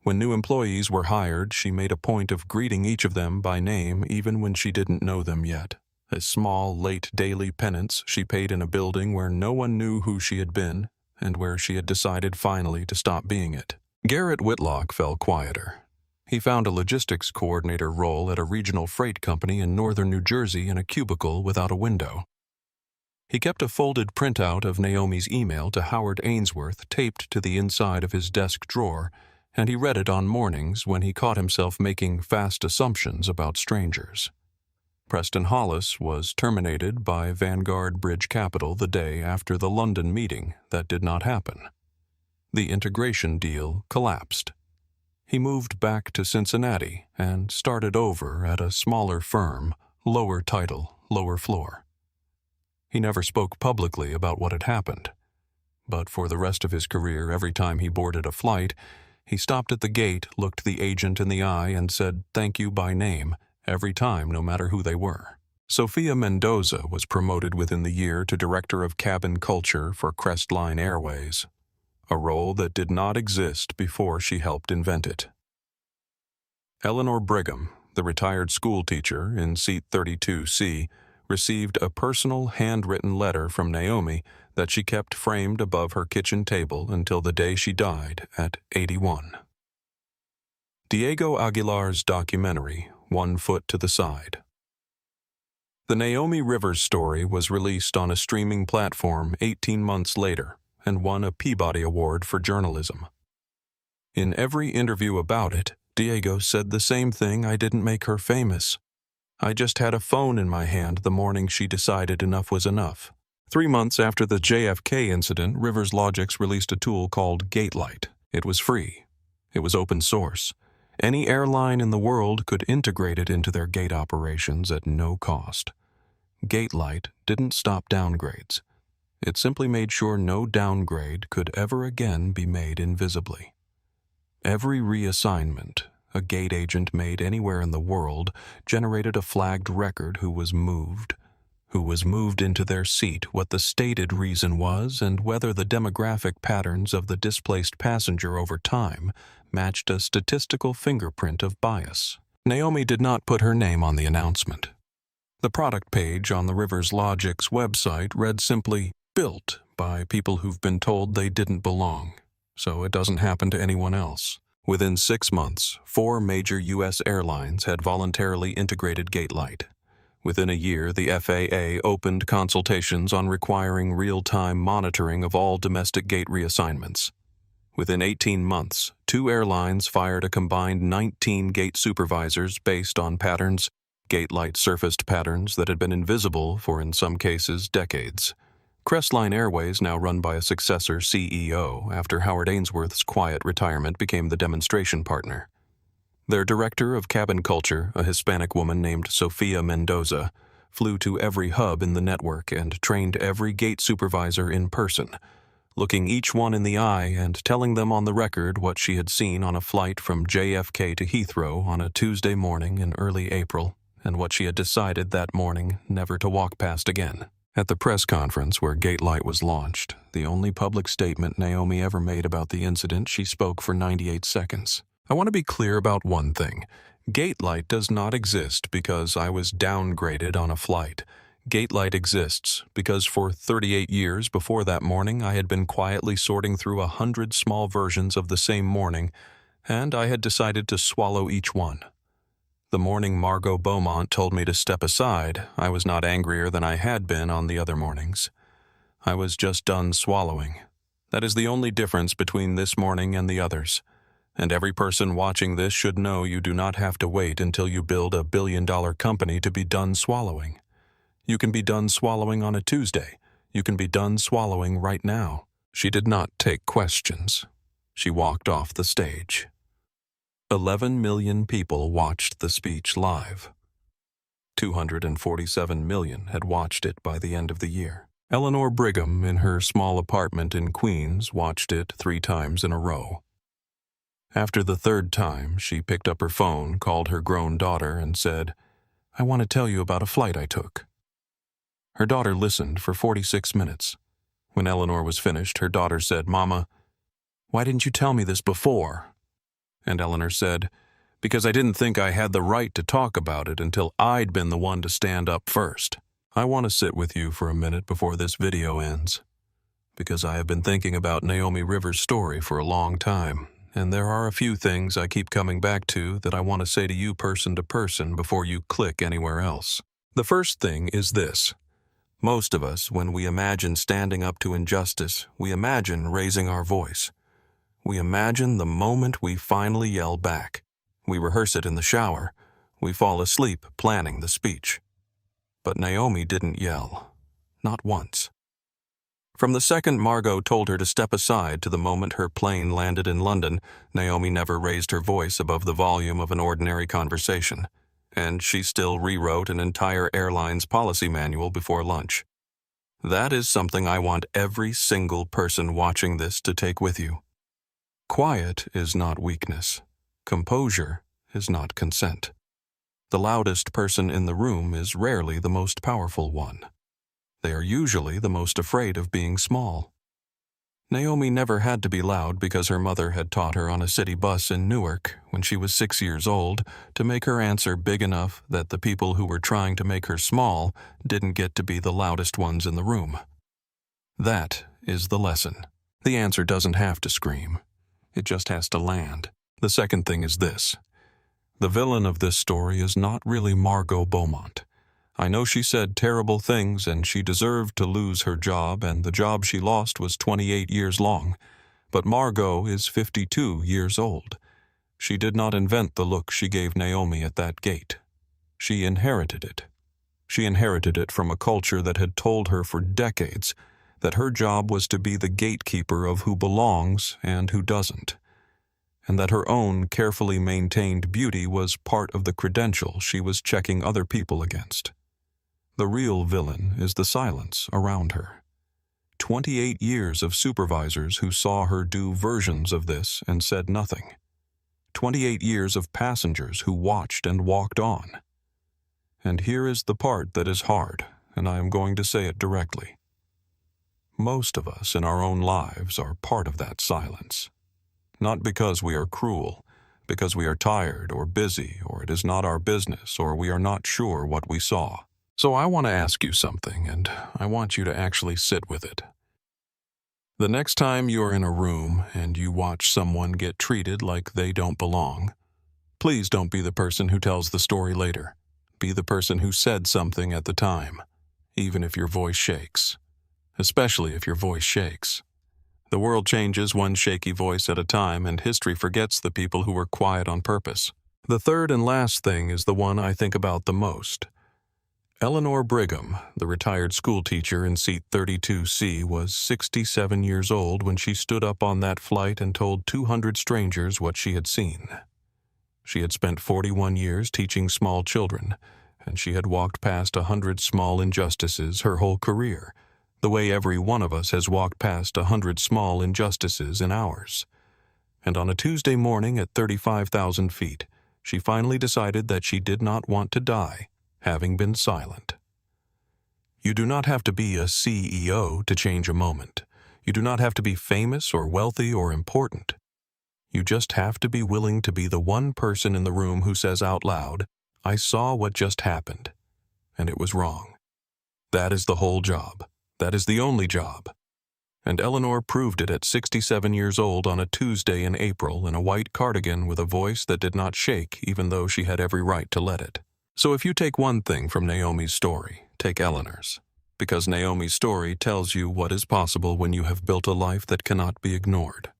When new employees were hired, she made a point of greeting each of them by name even when she didn't know them yet. A small, late daily penance she paid in a building where no one knew who she had been and where she had decided finally to stop being it. Garrett Whitlock fell quieter. He found a logistics coordinator role at a regional freight company in northern New Jersey in a cubicle without a window. He kept a folded printout of Naomi's email to Howard Ainsworth taped to the inside of his desk drawer, and he read it on mornings when he caught himself making fast assumptions about strangers. Preston Hollis was terminated by Vanguard Bridge Capital the day after the London meeting that did not happen. The integration deal collapsed. He moved back to Cincinnati and started over at a smaller firm, lower title, lower floor. He never spoke publicly about what had happened, but for the rest of his career, every time he boarded a flight, he stopped at the gate, looked the agent in the eye, and said thank you by name every time, no matter who they were. Sophia Mendoza was promoted within the year to Director of Cabin Culture for Crestline Airways, a role that did not exist before she helped invent it. Eleanor Brigham, the retired schoolteacher in seat 32C, received a personal handwritten letter from Naomi that she kept framed above her kitchen table until the day she died at 81. Diego Aguilar's documentary, 1 Foot to the Side. The Naomi Rivers story was released on a streaming platform 18 months later and won a Peabody Award for journalism. In every interview about it, Diego said the same thing: I didn't make her famous. I just had a phone in my hand the morning she decided enough was enough. 3 months after the JFK incident, Rivers Logics released a tool called Gatelight. It was free. It was open source. Any airline in the world could integrate it into their gate operations at no cost. Gatelight didn't stop downgrades. It simply made sure no downgrade could ever again be made invisibly. Every reassignment a gate agent made anywhere in the world generated a flagged record who was moved into their seat, what the stated reason was, and whether the demographic patterns of the displaced passenger over time matched a statistical fingerprint of bias. Naomi did not put her name on the announcement. The product page on the Rivers Logics website read simply, "Built by people who've been told they didn't belong, so it doesn't happen to anyone else." Within 6 months, 4 major U.S. airlines had voluntarily integrated Gatelight. Within a year, the FAA opened consultations on requiring real-time monitoring of all domestic gate reassignments. Within 18 months, 2 airlines fired a combined 19 gate supervisors based on patterns. Gatelight surfaced patterns that had been invisible for, in some cases, decades. Crestline Airways, now run by a successor CEO after Howard Ainsworth's quiet retirement, became the demonstration partner. Their director of cabin culture, a Hispanic woman named Sophia Mendoza, flew to every hub in the network and trained every gate supervisor in person, looking each one in the eye and telling them on the record what she had seen on a flight from JFK to Heathrow on a Tuesday morning in early April, and what she had decided that morning never to walk past again. At the press conference where Gatelight was launched, the only public statement Naomi ever made about the incident, she spoke for 98 seconds. I want to be clear about one thing. Gatelight does not exist because I was downgraded on a flight. Gatelight exists because for 38 years before that morning, I had been quietly sorting through 100 small versions of the same morning, and I had decided to swallow each one. The morning Margot Beaumont told me to step aside, I was not angrier than I had been on the other mornings. I was just done swallowing. That is the only difference between this morning and the others. And every person watching this should know you do not have to wait until you build a billion-dollar company to be done swallowing. You can be done swallowing on a Tuesday. You can be done swallowing right now. She did not take questions. She walked off the stage. 11 million people watched the speech live. 247 million had watched it by the end of the year. Eleanor Brigham, in her small apartment in Queens, watched it 3 times in a row. After the 3rd time, she picked up her phone, called her grown daughter, and said, I want to tell you about a flight I took." Her daughter listened for 46 minutes. When Eleanor was finished, her daughter said, "Mama, why didn't you tell me this before?" And Eleanor said, "Because I didn't think I had the right to talk about it until I'd been the one to stand up first." I want to sit with you for a minute before this video ends, because I have been thinking about Naomi Rivers' story for a long time, and there are a few things I keep coming back to that I want to say to you person to person before you click anywhere else. The first thing is this. Most of us, when we imagine standing up to injustice, we imagine raising our voice. We imagine the moment we finally yell back. We rehearse it in the shower. We fall asleep planning the speech. But Naomi didn't yell. Not once. From the second Margot told her to step aside to the moment her plane landed in London, Naomi never raised her voice above the volume of an ordinary conversation. And she still rewrote an entire airline's policy manual before lunch. That is something I want every single person watching this to take with you. Quiet is not weakness. Composure is not consent. The loudest person in the room is rarely the most powerful one. They are usually the most afraid of being small. Naomi never had to be loud because her mother had taught her on a city bus in Newark when she was 6 years old to make her answer big enough that the people who were trying to make her small didn't get to be the loudest ones in the room. That is the lesson. The answer doesn't have to scream. It just has to land. The second thing is this. The villain of this story is not really Margot Beaumont. I know she said terrible things and she deserved to lose her job, and the job she lost was 28 years long. But Margot is 52 years old. She did not invent the look she gave Naomi at that gate. She inherited it. She inherited it from a culture that had told her for decades that her job was to be the gatekeeper of who belongs and who doesn't, and that her own carefully maintained beauty was part of the credential she was checking other people against. The real villain is the silence around her. 28 years of supervisors who saw her do versions of this and said nothing. 28 years of passengers who watched and walked on. And here is the part that is hard, and I am going to say it directly. Most of us in our own lives are part of that silence. Not because we are cruel, because we are tired or busy, or it is not our business, or we are not sure what we saw. So I want to ask you something, and I want you to actually sit with it. The next time you are in a room and you watch someone get treated like they don't belong, please don't be the person who tells the story later. Be the person who said something at the time, even if your voice shakes. Especially if your voice shakes. The world changes one shaky voice at a time, and history forgets the people who were quiet on purpose. The third and last thing is the one I think about the most. Eleanor Brigham, the retired school teacher in seat 32C, was 67 years old when she stood up on that flight and told 200 strangers what she had seen. She had spent 41 years teaching small children, and she had walked past 100 small injustices her whole career, the way every one of us has walked past 100 small injustices in ours. And on a Tuesday morning at 35,000 feet, she finally decided that she did not want to die, having been silent. You do not have to be a CEO to change a moment. You do not have to be famous or wealthy or important. You just have to be willing to be the one person in the room who says out loud, "I saw what just happened, and it was wrong." That is the whole job. That is the only job. And Eleanor proved it at 67 years old on a Tuesday in April in a white cardigan with a voice that did not shake even though she had every right to let it. So if you take one thing from Naomi's story, take Eleanor's. Because Naomi's story tells you what is possible when you have built a life that cannot be ignored.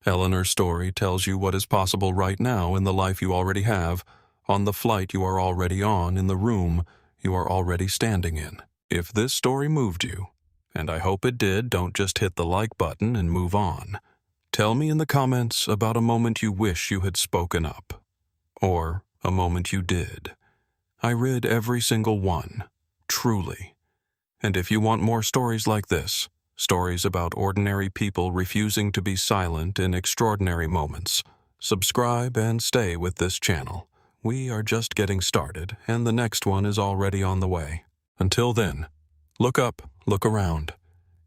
Eleanor's story tells you what is possible right now in the life you already have, on the flight you are already on, in the room you are already standing in. If this story moved you, and I hope it did, don't just hit the like button and move on. Tell me in the comments about a moment you wish you had spoken up. Or a moment you did. I read every single one, truly. And if you want more stories like this, stories about ordinary people refusing to be silent in extraordinary moments, subscribe and stay with this channel. We are just getting started, and the next one is already on the way. Until then, look up, look around,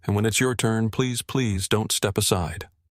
and when it's your turn, please don't step aside.